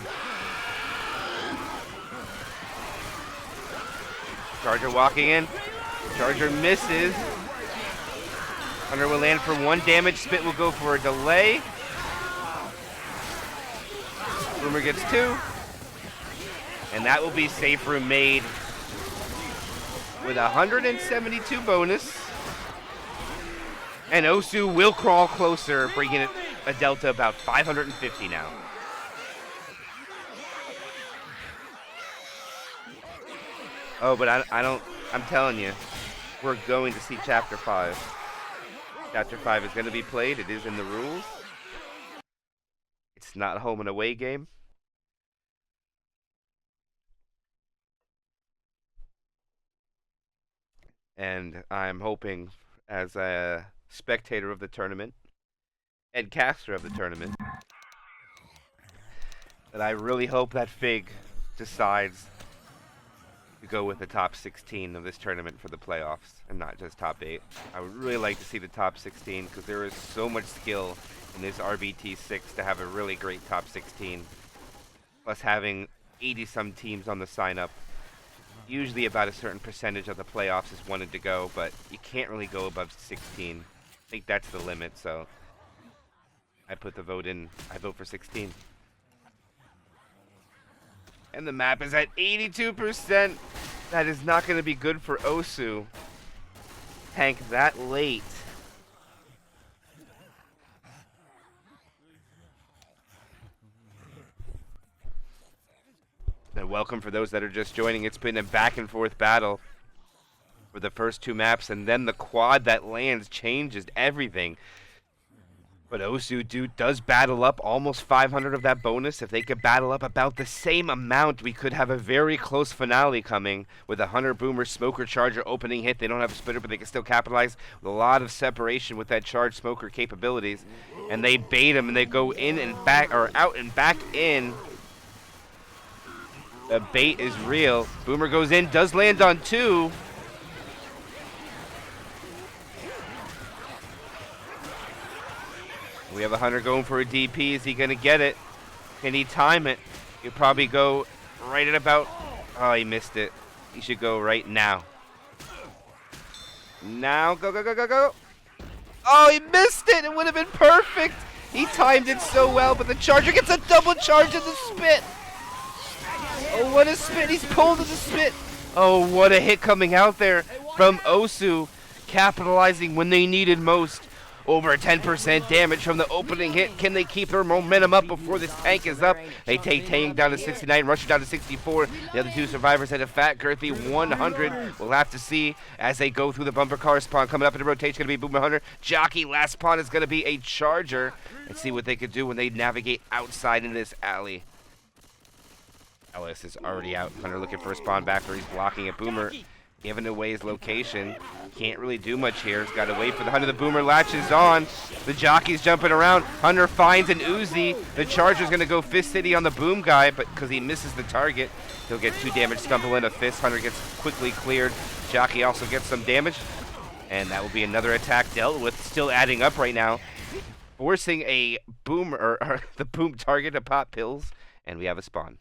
Charger walking in. Charger misses. Hunter will land for 1 damage. Spit will go for a delay. Boomer gets 2. And that will be safe room made with 172 bonus. And Osu will crawl closer, bringing it a delta about 550 now. Oh, but I don't, I'm telling you, we're going to see Chapter 5. Chapter 5 is going to be played. It is in the rules. It's not a home and away game. And I'm hoping, as a spectator of the tournament and caster of the tournament, that I really hope that Fig decides to go with the top 16 of this tournament for the playoffs and not just top 8. I would really like to see the top 16 because there is so much skill in this RBT6 to have a really great top 16. Plus having 80-some teams on the sign-up. Usually about a certain percentage of the playoffs is wanted to go, but you can't really go above 16. I think that's the limit, so I put the vote in. I vote for 16. And the map is at 82%. That is not going to be good for Osu. Tank that late. And welcome for those that are just joining. It's been a back and forth battle for the first 2 maps, and then the quad that lands changes everything. But Osu does battle up almost 500 of that bonus. If they could battle up about the same amount, we could have a very close finale coming with a Hunter, Boomer, Smoker, Charger opening hit. They don't have a splitter, but they can still capitalize with a lot of separation with that Charge Smoker capabilities. And they bait him, and they go in and back, or out and back in. The bait is real. Boomer goes in, does land on 2. We have a Hunter going for a DP. Is he going to get it? Can he time it? He'll probably go right at about... Oh, he missed it. He should go right now. Now, go, go, go, go, go. Oh, he missed it. It would have been perfect. He timed it so well, but the Charger gets a double charge in the spit. Oh, what a spit. He's pulled to the spit. Oh, what a hit coming out there from Osu, capitalizing when they needed most. Over 10% damage from the opening hit. Can they keep their momentum up before this tank is up? They take Tang down to 69, Rusher down to 64. The other two survivors at a fat girthy 100. We'll have to see as they go through the bumper car spawn. Coming up in the rotation is going to be Boomer Hunter. Jockey, last spawn is going to be a Charger. Let's see what they could do when they navigate outside in this alley. Ellis is already out. Hunter looking for a spawn back where he's blocking a Boomer. Giving away his location. Can't really do much here. He's got to wait for the Hunter. The Boomer latches on. The Jockey's jumping around. Hunter finds an Uzi. The Charger's going to go Fist City on the Boom guy, but because he misses the target, he'll get 2 damage. Stumble in a Fist. Hunter gets quickly cleared. Jockey also gets some damage. And that will be another attack dealt with. Still adding up right now. Forcing a Boom, or the Boom target to pop pills. And we have a spawn.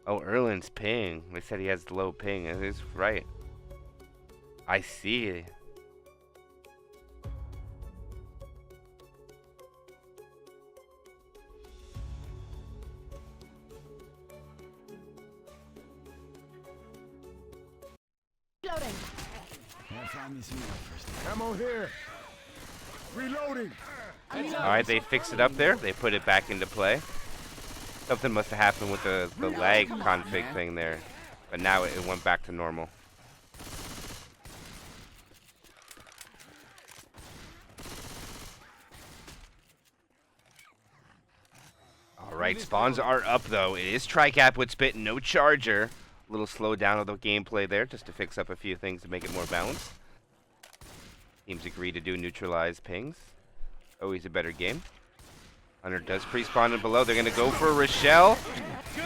Oh, Erlin's ping. They said he has low ping. It is right. I see. Reloading. Ammo here. Reloading. Alright, they fixed it up there. They put it back into play. Something must have happened with the lag config thing there. But now it went back to normal. Alright, spawns are up though. It is Tricap with Spit, no Charger. A little slow down of the gameplay there just to fix up a few things to make it more balanced. Teams agree to do neutralize pings. Always a better game. Hunter does pre-spawn in below. They're going to go for Rochelle.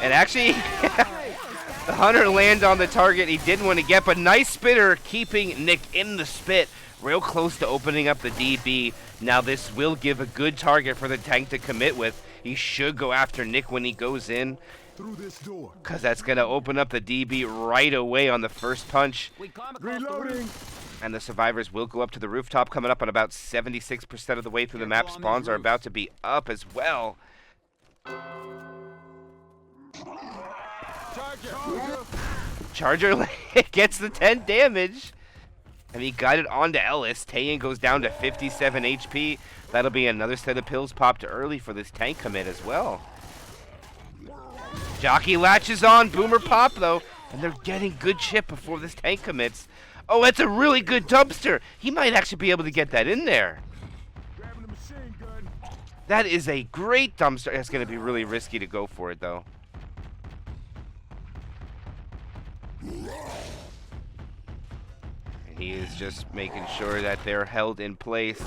And actually, the Hunter land on the target he didn't want to get, but nice spitter keeping Nick in the spit. Real close to opening up the DB. Now this will give a good target for the tank to commit with. He should go after Nick when he goes in, Through this door. because that's going to open up the DB right away on the first punch. We climb across the Reloading. roof. And the survivors will go up to the rooftop, coming up on about 76% of the way through the map. Spawns are about to be up as well. Charger gets the 10 damage. And he got it onto Ellis. Tayan goes down to 57 HP. That'll be another set of pills popped early for this tank commit as well. Jockey latches on. Boomer pop, though. And they're getting good chip before this tank commits. Oh, that's a really good dumpster. He might actually be able to get that in there. Grabbing the machine gun. That is a great dumpster. It's going to be really risky to go for it, though. And he is just making sure that they're held in place.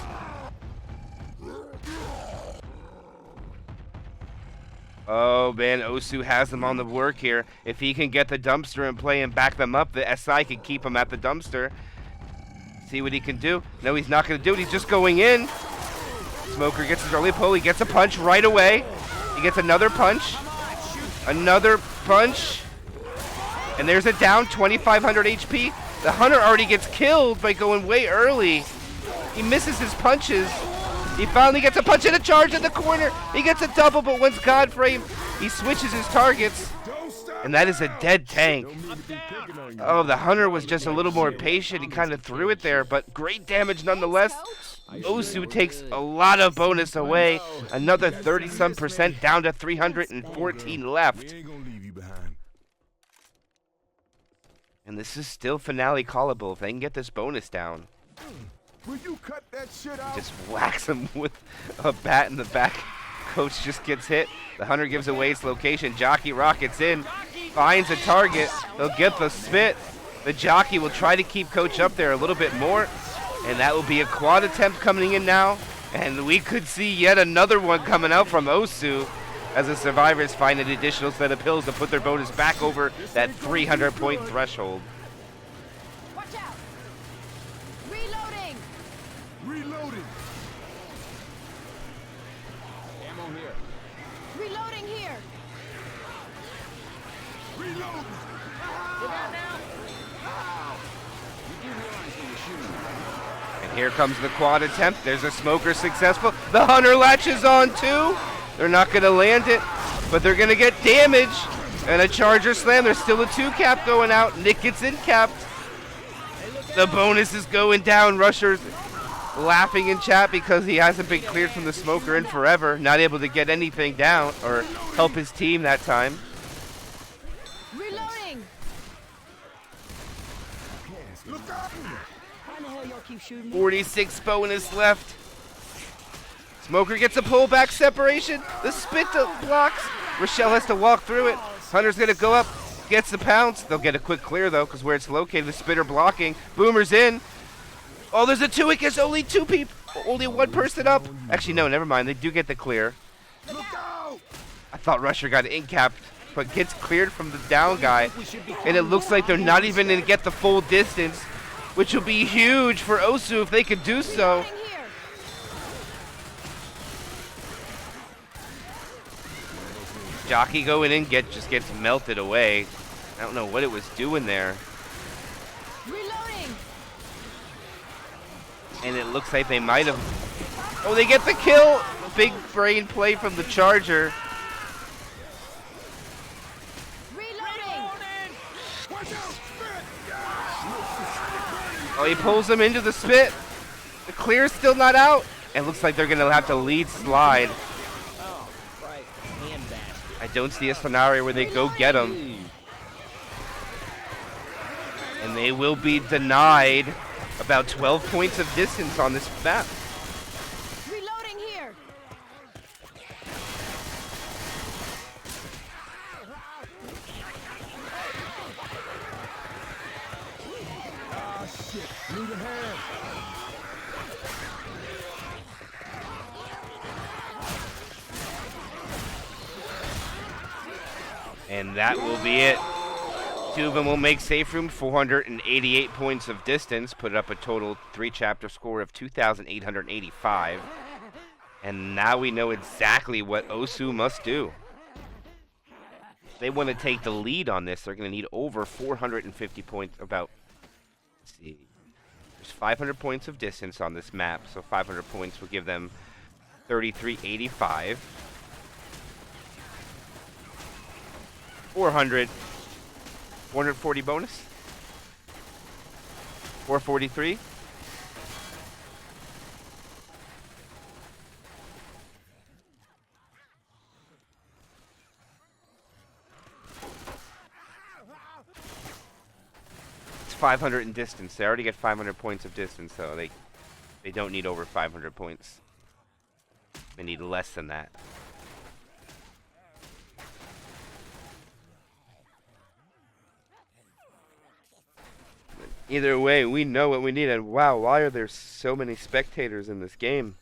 Oh, man, Osu has them on the work here. If he can get the dumpster in play and back them up, the SI can keep him at the dumpster. See what he can do. No, he's not going to do it. He's just going in. Smoker gets his early pull. He gets a punch right away. He gets another punch. Another punch. And there's a down, 2,500 HP. The Hunter already gets killed by going way early. He misses his punches. He finally gets a punch and a charge in the corner. He gets a double, but once Godframe, he switches his targets. And that is a dead tank. Oh, the Hunter was just a little more patient. He kind of threw it there, but great damage nonetheless. Osu takes a lot of bonus away. Another 30-some% down to 314 left. We ain't gonna leave you behind. And this is still finale callable if they can get this bonus down. Will you cut that shit out? Just whacks him with a bat in the back. Coach just gets hit. The Hunter gives away his location. Jockey rockets in, finds a target. They'll get the spit. The Jockey will try to keep Coach up there a little bit more. And that will be a quad attempt coming in now. And we could see yet another one coming out from Osu as the survivors find an additional set of pills to put their bonus back over that 300-point threshold. Watch out. Reloading. Reloading. Ammo here. Reloading here. Reloading. Look out now. You do realize when you're And here comes the quad attempt. There's a smoker successful. The hunter latches on too. They're not going to land it, but they're going to get damage. And a charger slam. There's still a 2-cap going out. Nick gets in capped. The bonus is going down. Rusher's laughing in chat because he hasn't been cleared from the smoker in forever. Not able to get anything down or help his team that time. Reloading. Why the hell y'all keep shooting me? 46 bonus left. Smoker gets a pullback separation. The spit blocks. Rochelle has to walk through it. Hunter's going to go up. Gets the pounce. They'll get a quick clear, though, because where it's located, the spitter blocking. Boomer's in. Oh, there's a 2. It gets only 2 people. Only 1 person up. Actually, no, never mind. They do get the clear. I thought Rusher got in-capped, but gets cleared from the down guy. And it looks like they're not even going to get the full distance, which will be huge for Osu if they could do so. Reloading here. Jockey going in just gets melted away. I don't know what it was doing there. Reloading. And it looks like they might have... Oh, they get the kill! Big brain play from the charger. Reloading. Oh, he pulls him into the spit. The clear's still not out. It looks like they're going to have to lead slide. Oh, right. Handbasket. I don't see a scenario where they go get him. And they will be denied about 12 points of distance on this map. Reloading here. And that will be it. 2 of them will make safe room, 488 points of distance, put up a total 3-chapter score of 2,885. And now we know exactly what Osu must do. If they want to take the lead on this, they're going to need over 450 points, let's see. There's 500 points of distance on this map, so 500 points will give them 3,385. 440 bonus. 443. It's 500 in distance. They already get 500 points of distance, so they don't need over 500 points. They need less than that. Either way, we know what we need, and wow, why are there so many spectators in this game?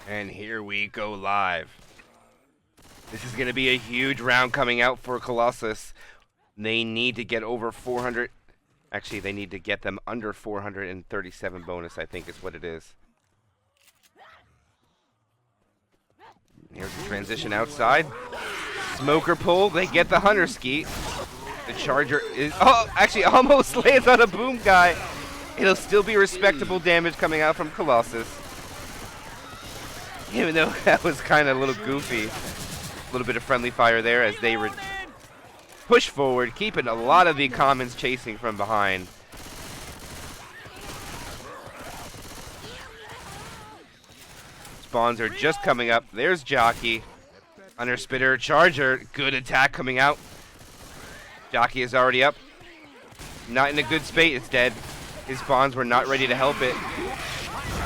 And here we go live. This is going to be a huge round coming out for Colossus. They need to get over 400. Actually, they need to get them under 437 bonus, I think is what it is. Here's the transition outside. Smoker pull. They get the hunter skeet. The charger is... Oh, actually almost lands on a boom guy. It'll still be respectable damage coming out from Colossus. Even though that was kind of a little goofy. A little bit of friendly fire there as they push forward, keeping a lot of the commons chasing from behind. Spawns are just coming up. There's Jockey. Under Spitter, Charger. Good attack coming out. Jockey is already up. Not in a good space. It's dead. His spawns were not ready to help it.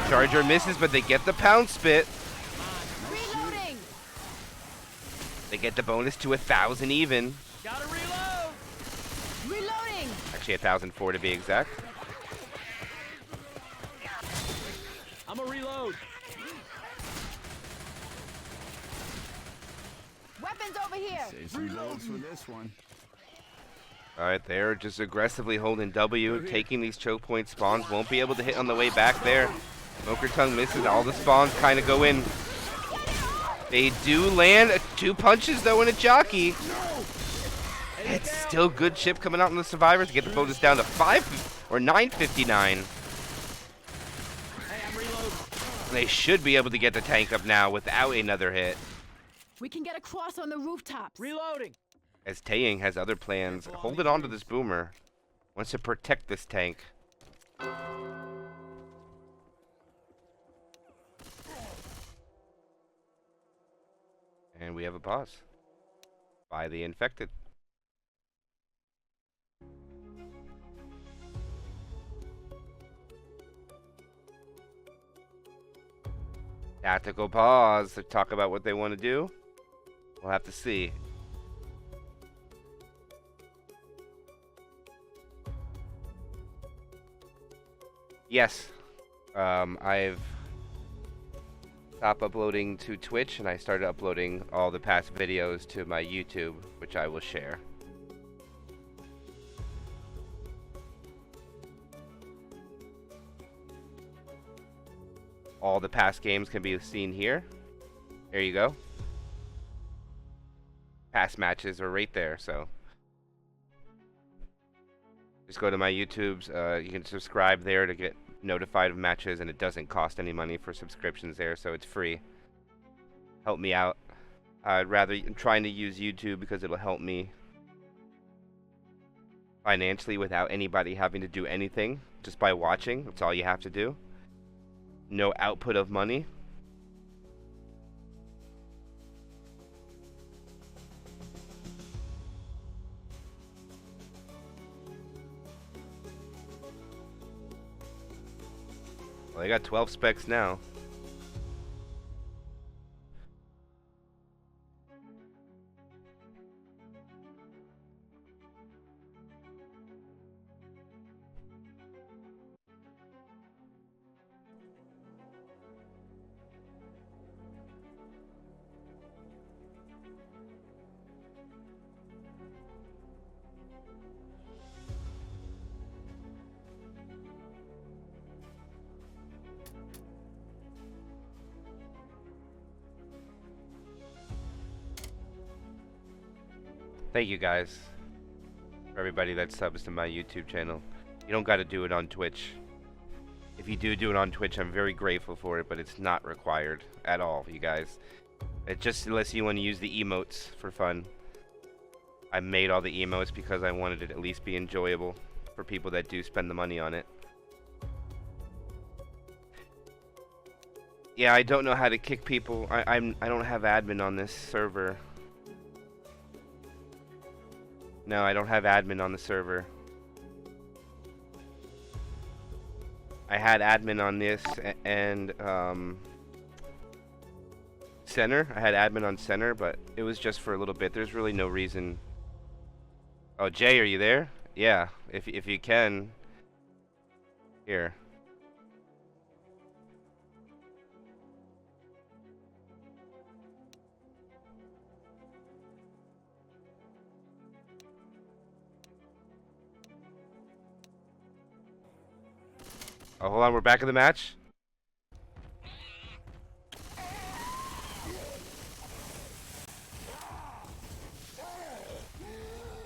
Charger misses, but they get the pound spit. Reloading. They get the bonus to 1,000 even. Gotta reload. Reloading. Actually, 1,004 to be exact. I'm a reload. Weapons over here. Save some bullets for this one. Alright, they're just aggressively holding W, taking these choke point spawns. Won't be able to hit on the way back there. Smoker Tongue misses. All the spawns kind of go in. They do land 2 punches, though, in a jockey. It's still good chip coming out on the survivors to get the bonus down to 959. Hey, I'm reloading. They should be able to get the tank up now without another hit. We can get across on the rooftops. Reloading. As Taeying has other plans, holding on to this boomer. Wants to protect this tank. And we have a pause by the infected. Tactical pause to talk about what they want to do. We'll have to see. Yes, I've stopped uploading to Twitch and I started uploading all the past videos to my YouTube, which I will share. All the past games can be seen here. There you go. Past matches are right there, so just go to my YouTube's. You can subscribe there to get notified of matches, and it doesn't cost any money for subscriptions there, so it's free. Help me out. I'm trying to use YouTube because it'll help me financially without anybody having to do anything, just by watching. That's all you have to do. No output of money. Well, they got 12 specs now. Thank you guys, for everybody that subs to my YouTube channel. You don't got to do it on Twitch. If you do it on Twitch, I'm very grateful for it, but it's not required at all, you guys. It just unless you want to use the emotes for fun. I made all the emotes because I wanted it to at least be enjoyable for people that do spend the money on it. Yeah, I don't know how to kick people. I don't have admin on this server. No, I don't have admin on the server. I had admin on this and center. I had admin on center, but it was just for a little bit. There's really no reason. Oh, Jay, are you there? Yeah, if you can. Here. Oh, hold on, we're back in the match.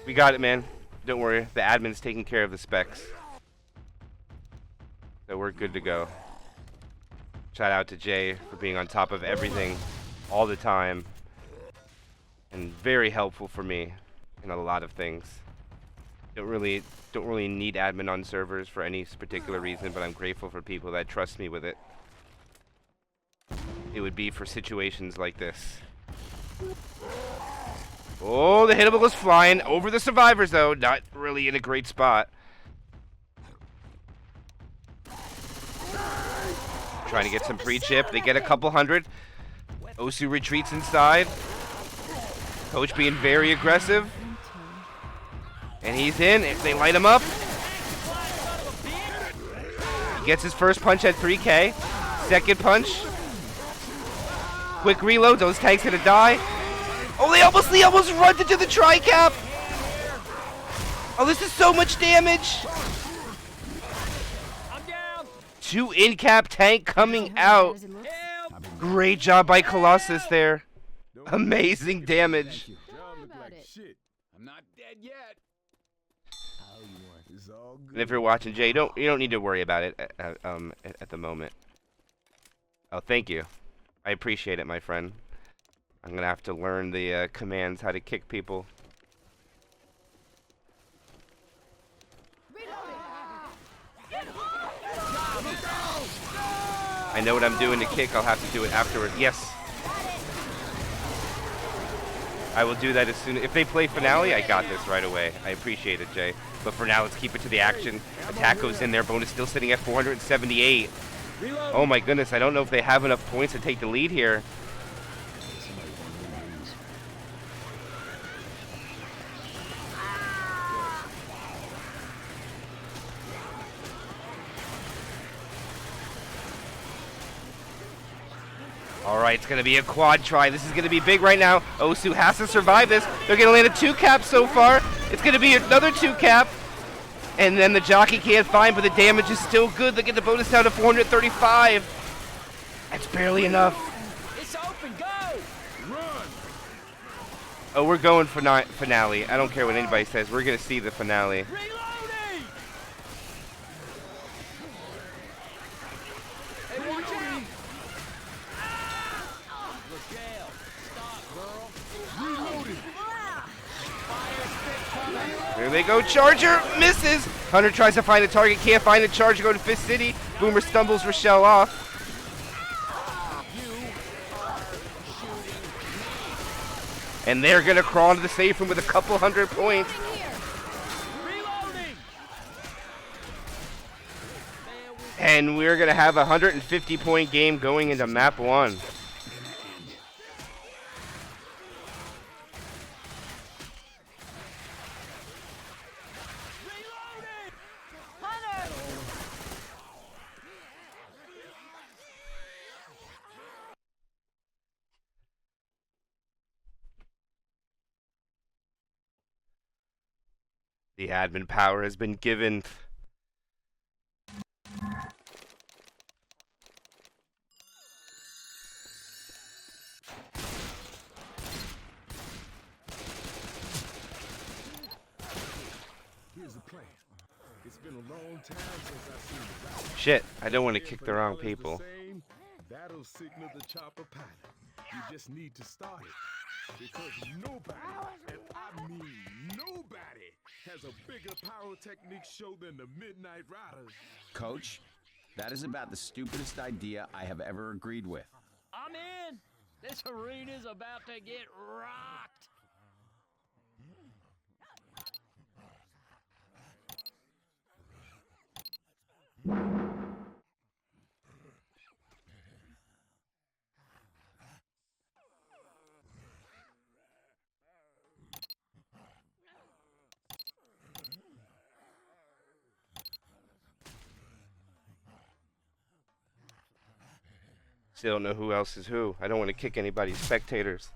We got it, man. Don't worry, the admin's taking care of the specs. So we're good to go. Shout out to Jay for being on top of everything all the time. And very helpful for me in a lot of things. Don't really need admin on servers for any particular reason, but I'm grateful for people that trust me with it. It would be for situations like this. Oh, the hittable is flying over the survivors, though. Not really in a great spot. Trying to get some pre-chip. They get a couple hundred. Osu retreats inside. Coach being very aggressive. And he's in. They light him up. He gets his first punch at 3K. Second punch. Quick reload. Those tanks gonna die. Oh, they almost run into the tri-cap. Oh, this is so much damage. I'm down. 2 in-cap tank coming out. Great job by Colossus there. Amazing damage. Y'all look like shit. I'm not dead yet. It's all good. And if you're watching, Jay, you don't need to worry about it at the moment. Oh, thank you. I appreciate it, my friend. I'm gonna have to learn the commands how to kick people. I know what I'm doing to kick. I'll have to do it afterward. Yes. I will do that as soon. If they play finale, I got this right away. I appreciate it, Jay. But for now, let's keep it to the action. Attack goes in there. Bonus still sitting at 478. Oh my goodness, I don't know if they have enough points to take the lead here. Alright, it's going to be a quad try. This is going to be big right now. Osu has to survive this. They're going to land a 2-cap so far. It's going to be another 2-cap. And then the jockey can't find, but the damage is still good. They get the bonus down to 435. That's barely enough. It's open. Go. Run! Oh, we're going for finale. I don't care what anybody says. We're going to see the finale. Reloading. Hey, watch out. Look out. Stop, girl. Reloading! There they go. Charger misses. Hunter tries to find the target. Can't find the charger. Go to Fist City. Boomer stumbles Rochelle off. And they're going to crawl into the safe room with a couple hundred points. Reloading. And we're going to have a 150-point game going into map 1. The admin power has been given. Here's the plan. It's been a long time since I've seen the battle. Shit, I don't want to kick the wrong people. That'll signal the chopper pattern. You just need to start it. Because nobody, and I mean nobody, has a bigger pyrotechnic show than the Midnight Riders. Coach, that is about the stupidest idea I have ever agreed with. I'm in. This arena's about to get rocked. Still don't know who else is who. I don't want to kick anybody's spectators.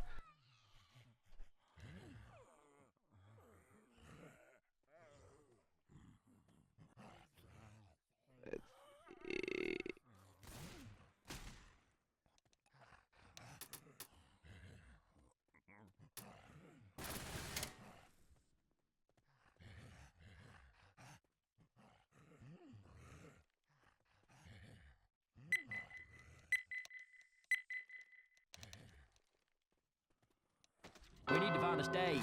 We need to find a stage.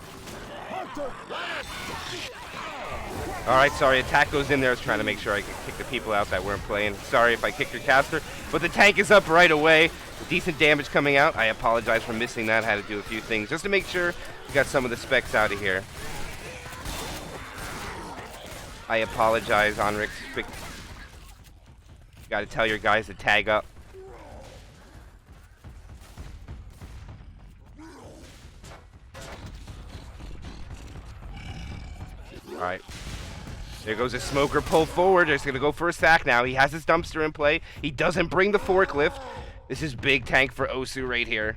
Alright, sorry, attack goes in there. I was trying to make sure I could kick the people out that weren't playing. Sorry if I kicked your caster, but the tank is up right away. Decent damage coming out. I apologize for missing that. Had to do a few things just to make sure we got some of the specs out of here. I apologize, Onrix. Got to tell your guys to tag up. All right. There goes a smoker pull forward. He's going to go for a sack now. He has his dumpster in play. He doesn't bring the forklift. This is big tank for Osu right here.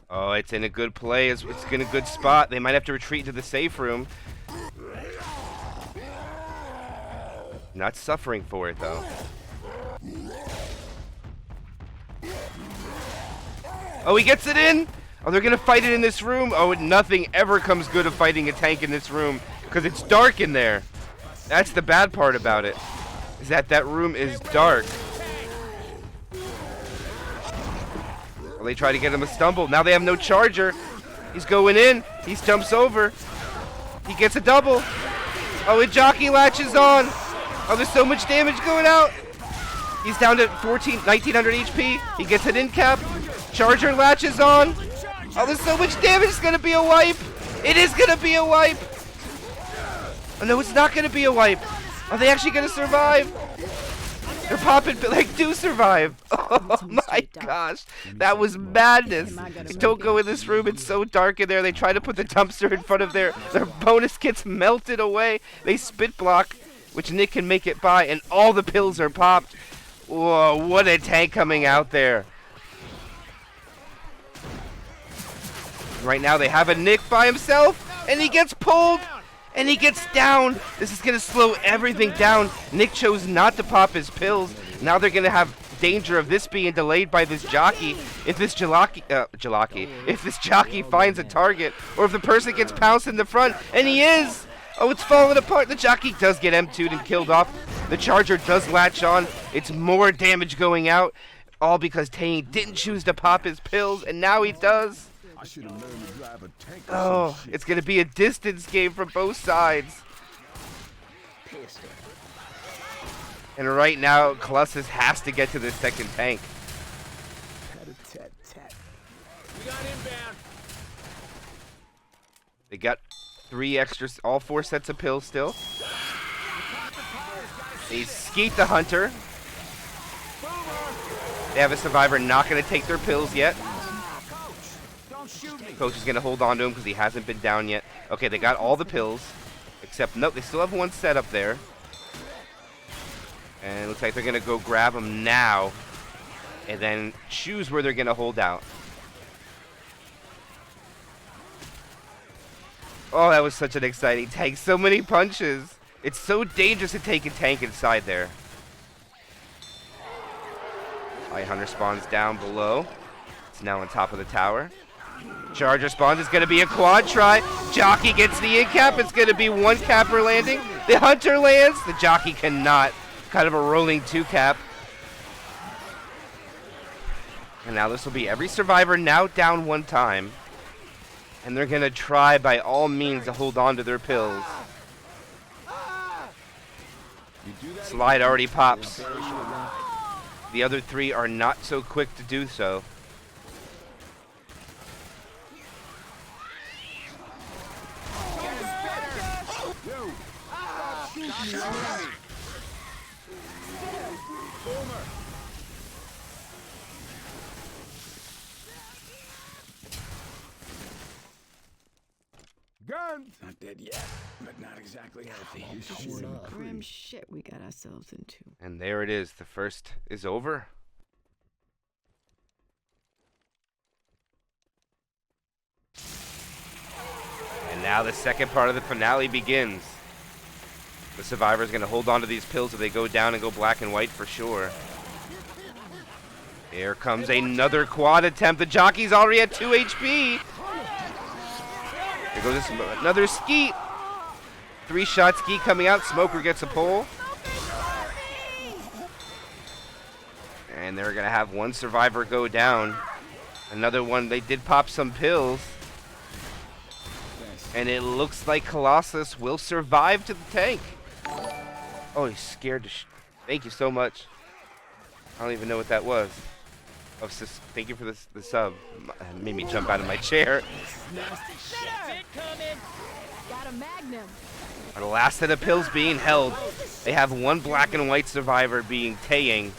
Oh, it's in a good play. It's in a good spot. They might have to retreat to the safe room. Not suffering for it, though. Oh, he gets it in! Oh, they're going to fight it in this room? Oh, nothing ever comes good of fighting a tank in this room because it's dark in there. That's the bad part about it, is that room is dark. Well, they try to get him a stumble. Now they have no charger. He's going in. He stumps over. He gets a double. Oh, a jockey latches on. Oh, there's so much damage going out. He's down to 1900 HP. He gets an in cap. Charger latches on. Oh, there's so much damage. It's going to be a wipe. It is going to be a wipe. Oh, no, it's not going to be a wipe. Are they actually going to survive? They're popping, like, do survive. Oh, my gosh. That was madness. Don't go in this room. It's so dark in there. They try to put the dumpster in front of their bonus gets melted away. They spit block, which Nick can make it by, and all the pills are popped. Whoa, what a tank coming out there. Right now they have a Nick by himself, and he gets pulled, and he gets down. This is going to slow everything down. Nick chose not to pop his pills. Now they're going to have danger of this being delayed by this jockey. If this if this jockey finds a target, or if the person gets pounced in the front, and he is. Oh, it's falling apart. The jockey does get M2'd and killed off. The charger does latch on. It's more damage going out, all because Tane didn't choose to pop his pills, and now he does. I should have learned to drive a tank. Oh, it's going to be a distance game from both sides. And right now, Colossus has to get to the second tank. We got inbound. They got all 4 sets of pills still. They skeet the hunter. They have a survivor not going to take their pills yet. Coach is going to hold on to him because he hasn't been down yet. Okay, they got all the pills. Except, nope, they still have one set up there. And it looks like they're going to go grab him now. And then choose where they're going to hold out. Oh, that was such an exciting tank. So many punches. It's so dangerous to take a tank inside there. Light Hunter spawns down below. It's now on top of the tower. Charger spawns. It's going to be a quad try. Jockey gets the in cap. It's going to be 1 capper landing. The Hunter lands. The jockey cannot. Kind of a rolling 2 cap. And now this will be every survivor now down 1 time. And they're going to try by all means to hold on to their pills. Slide already pops. The other 3 are not so quick to do so. Guns! Not dead yet, but not exactly healthy. Grim shit we got ourselves into. And there it is. The first is over. And now the second part of the finale begins. The survivor's going to hold on to these pills if they go down and go black and white for sure. Here comes another quad attempt. The jockey's already at 2 HP. Here goes another skeet. 3-shot skeet coming out. Smoker gets a pull. And they're going to have 1 survivor go down. Another one, they did pop some pills. And it looks like Colossus will survive to the tank. Oh, he's scared to thank you so much. I don't even know what that was. Oh, thank you for the sub. It made me jump out of my chair. Got a magnum. The last set of pills being held. They have 1 black and white survivor being Taeyang.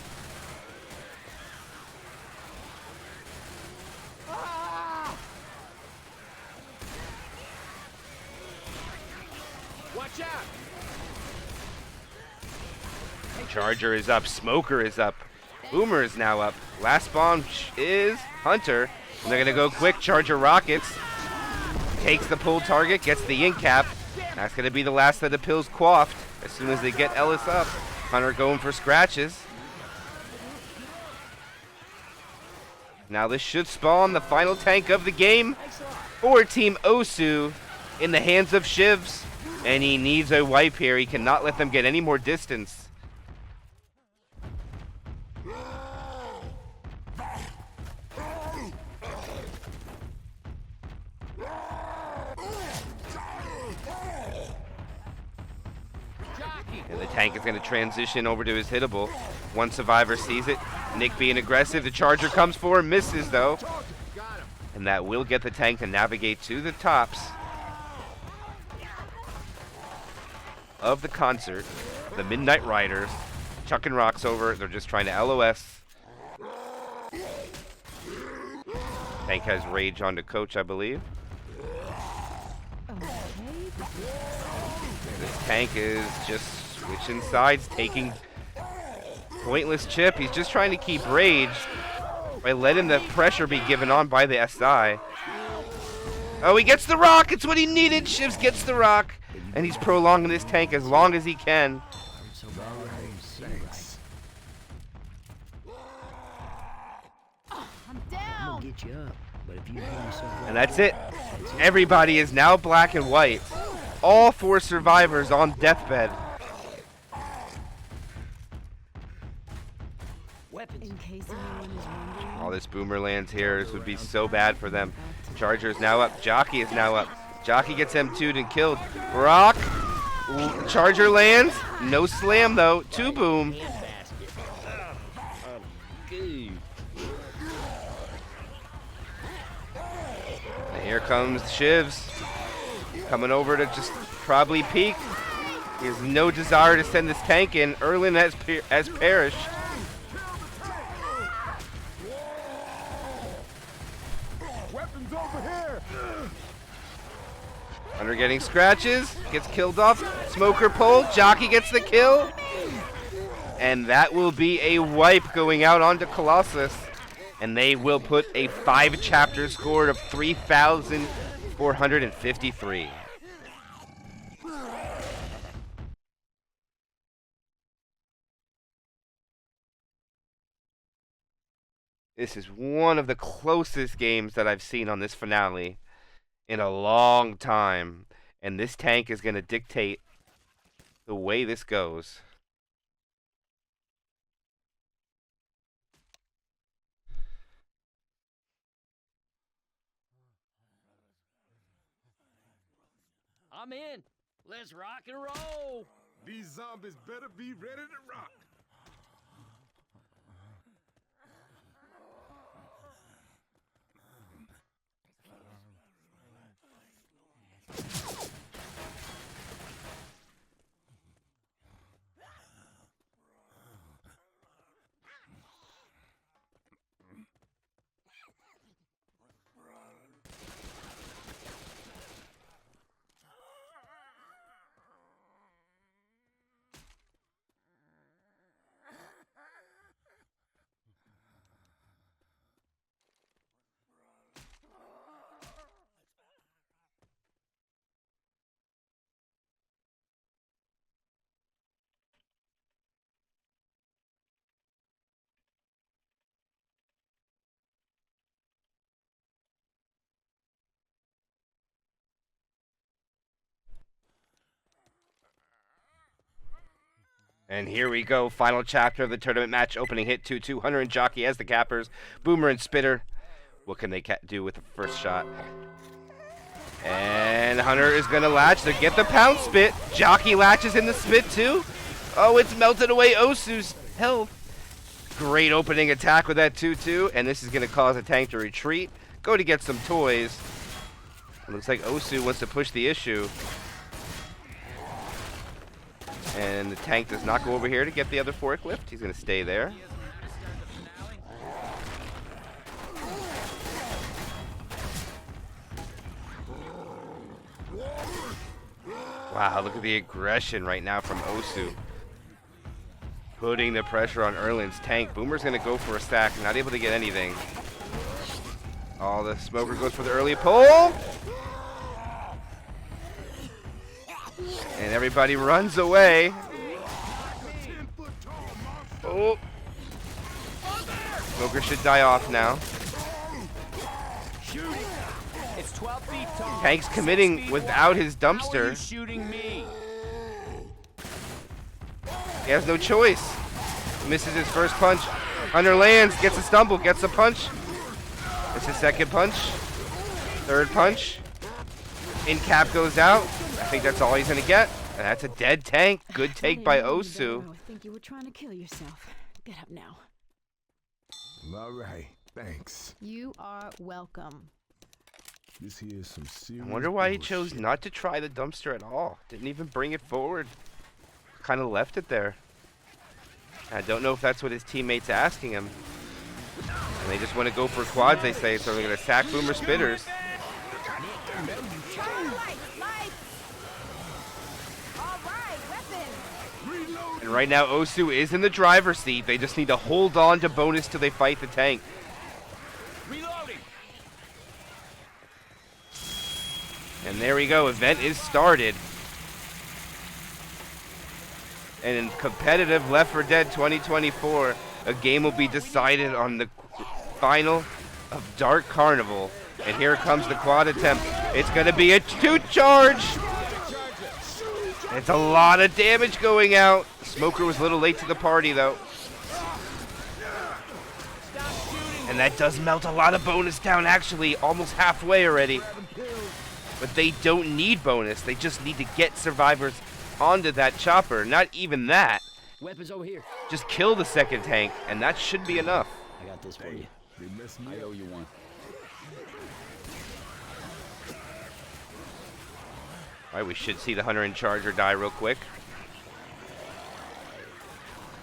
Charger is up. Smoker is up. Boomer is now up. Last spawn is Hunter. And they're going to go quick. Charger rockets. Takes the pull target. Gets the in cap. That's going to be the last of the pills quaffed as soon as they get Ellis up. Hunter going for scratches. Now this should spawn the final tank of the game for Team Osu in the hands of Shivs. And he needs a wipe here. He cannot let them get any more distance. And the tank is going to transition over to his hittable. One survivor sees it. Nick being aggressive. The Charger comes forward, misses though. And that will get the tank to navigate to the tops of the concert. The Midnight Riders chucking rocks over. They're just trying to LOS. Tank has rage onto Coach, I believe. This tank is just switching sides, taking pointless chip. He's just trying to keep rage by letting the pressure be given on by the SI. Oh, he gets the rock. It's what he needed. Shivs gets the rock. And he's prolonging this tank as long as he can. I'm down. Get you up, but if you pull yourself right And that's it. Everybody is now black and white. All 4 survivors on deathbed. weapons. In case anyone is wondering. All this Boomer lands here. This would be so bad for them. Charger is now up. Jockey is now up. Jockey gets M2'd and killed. Rock. Charger lands. No slam though. 2 boom. And here comes Shivs. Coming over to just probably peek. He has no desire to send this tank in. Erlin has perished. Weapons over here. Hunter getting scratches. Gets killed off. Smoker pull. Jockey gets the kill. And that will be a wipe going out onto Colossus. And they will put a 5-chapter score of 3,453. This is one of the closest games that I've seen on this finale in a long time. And this tank is going to dictate the way this goes. I'm in. Let's rock and roll. These zombies better be ready to rock. And here we go, final chapter of the tournament match. Opening hit 2-2. Hunter and Jockey as the cappers. Boomer and Spitter. What can they do with the first shot? And Hunter is going to latch to get the pound spit. Jockey latches in the spit too. Oh, it's melted away Osu's health. Great opening attack with that 2-2. And this is going to cause a tank to retreat. Go to get some toys. It looks like Osu wants to push the issue. And the tank does not go over here to get the other forklift. He's going to stay there. Wow, look at the aggression right now from Osu. Putting the pressure on Erlin's tank. Boomer's gonna go for a stack, not able to get anything. Oh, the smoker goes for the early pull. And everybody runs away. Oh. Smoker should die off now. It's 12 feet tall. Tank's committing without his How are you dumpster. shooting me? He has no choice. Misses his first punch. Hunter lands, gets a stumble, gets a punch. It's his second punch. Third punch. In cap goes out. I think that's all he's gonna get. And that's a dead tank. Good take by Osu. I think you were trying to kill yourself. Get up now. All right, thanks. You are welcome. This here is some serious I wonder why he chose bullshit. not to try the dumpster at all. Didn't even bring it forward. Kind of left it there. I don't know if that's what his teammates asking him. And they just want to go for quads, they say, so they're going to sack Boomer Spitters. And right now, Osu is in the driver's seat. They just need to hold on to bonus till they fight the tank. Reloading. And there we go. Event is started. And in competitive Left 4 Dead 2024, a game will be decided on the final of Dark Carnival. And here comes the quad attempt. It's going to be a 2-charge. It's a lot of damage going out. Smoker was a little late to the party, though. And that does melt a lot of bonus down, actually, almost halfway already. But they don't need bonus. They just need to get survivors onto that chopper. Not even that. Weapons over here. Just kill the second tank, and that should be enough. I got this for you. They messed me I up. owe you one. All right, we should see the Hunter and Charger die real quick.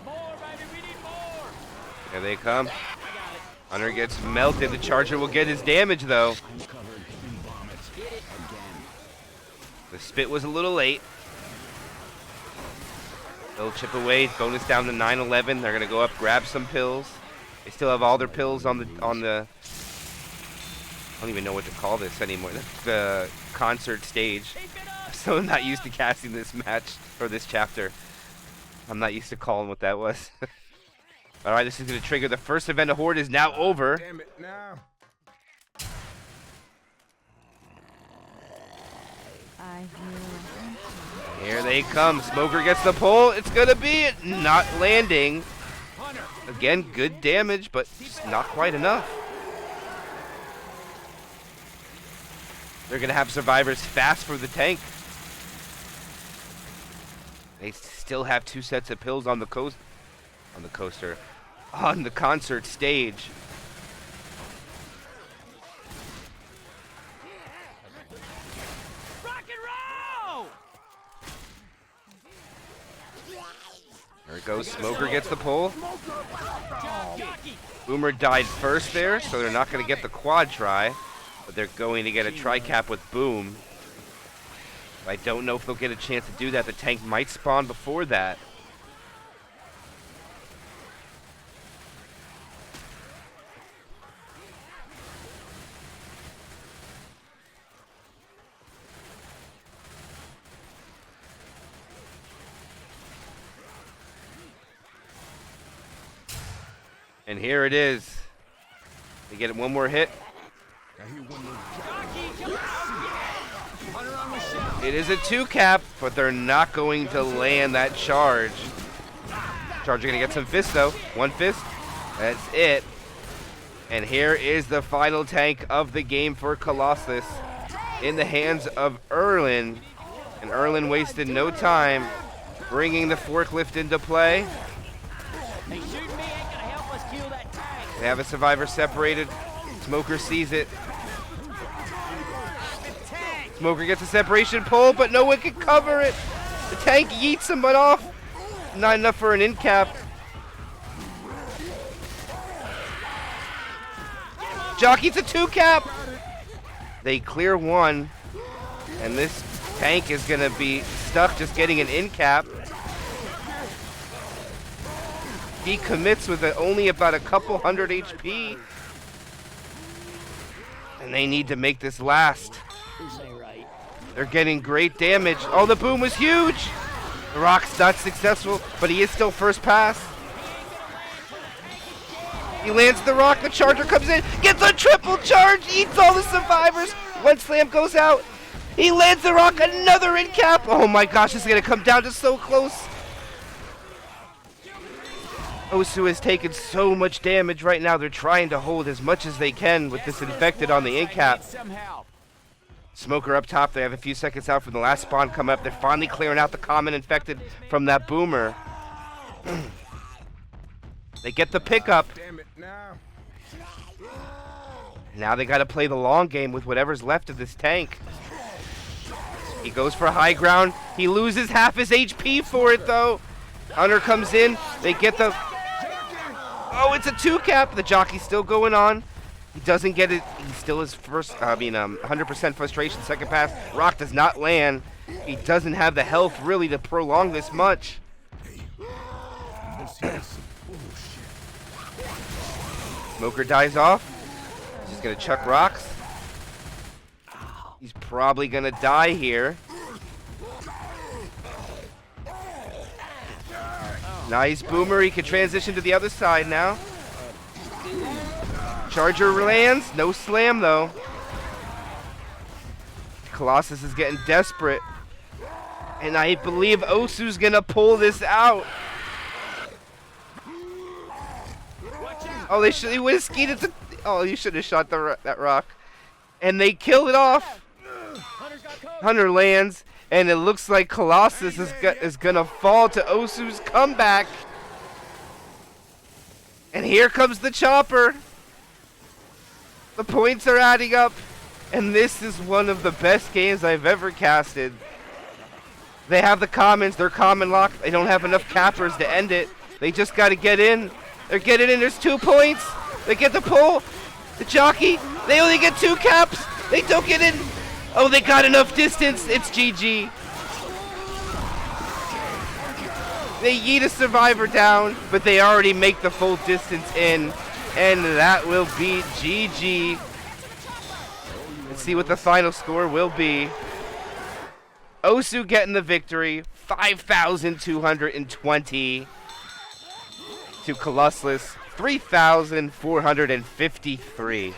More, baby. We need more. Here they come. Hunter gets melted. The Charger will get his damage, though. I'm covered in vomit. Again. The spit was a little late. They'll chip away. Bonus down to 911. They're gonna go up, grab some pills. They still have all their pills on the. I don't even know what to call this anymore. The concert stage. So I'm not used to casting this match or this chapter. I'm not used to calling what that was. All right, this is gonna trigger the first event of Horde is now over. Damn it now. I hear. Here they come. Smoker gets the pull. It's gonna be it. Not landing. Again, good damage, but just not quite enough. They're gonna have survivors fast for the tank. They still have 2 sets of pills on the coaster, on the concert stage. Rock and roll. There it goes. Smoker gets the pull. Boomer died first there, so they're not going to get the quad try, but they're going to get a tri-cap with Boom. I don't know if they'll get a chance to do that. The tank might spawn before that. And here it is. They get one more hit. I hear one little It is a 2-cap, but they're not going to land that charge. Charger gonna get some fists though. 1 fist. That's it. And here is the final tank of the game for Colossus in the hands of Erlin. And Erlin wasted no time bringing the forklift into play. Hey, shooting me ain't gonna help us kill that tank. They have a survivor separated. Smoker sees it. Smoker gets a separation pull, but no one can cover it. The tank yeets him, but off. Not enough for an in cap. Jockey's a 2-cap. They clear 1, and this Tank is going to be stuck just getting an in cap. He commits with only about a couple hundred HP. And they need to make this last. This ain't right. They're getting great damage. Oh, the boom was huge. The Rock's not successful, but he is still first pass. He lands the Rock. The Charger comes in. Gets a triple charge. Eats all the survivors. One slam goes out. He lands the Rock. Another in cap. Oh my gosh, this is going to come down to so close. Osu has taken so much damage right now. They're trying to hold as much as they can with this infected on the in cap. Smoker up top. They have a few seconds out from the last spawn come up. They're finally clearing out the common infected from that boomer. They get the pickup. Damn it now. Now they got to play the long game with whatever's left of this tank. He goes for high ground. He loses half his HP for it, though. Hunter comes in. They get the... Oh, it's a 2-cap. The jockey's still going on. He doesn't get it. He still is 100% frustration. Second pass. Rock does not land. He doesn't have the health, really, to prolong this much. Smoker dies off. He's going to chuck rocks. He's probably going to die here. Nice boomer. He can transition to the other side now. Charger lands. No slam, though. Colossus is getting desperate. And I believe Osu's going to pull this out. Oh, he would have skied it to... Oh, you should have shot that rock. And they kill it off. Hunter lands. And it looks like Colossus is going to fall to Osu's comeback. And here comes the chopper. The points are adding up. And this is one of the best games I've ever casted. They have the commons. They're common locked. They don't have enough cappers to end it. They just got to get in. They're getting in. There's 2 points. They get the pull. The jockey. They only get 2 caps. They don't get in. Oh, they got enough distance. It's GG. They yeet a survivor down, but they already make the full distance in. And that will be GG. Let's see what the final score will be. Osu getting the victory. 5,220 to Colossus. 3,453.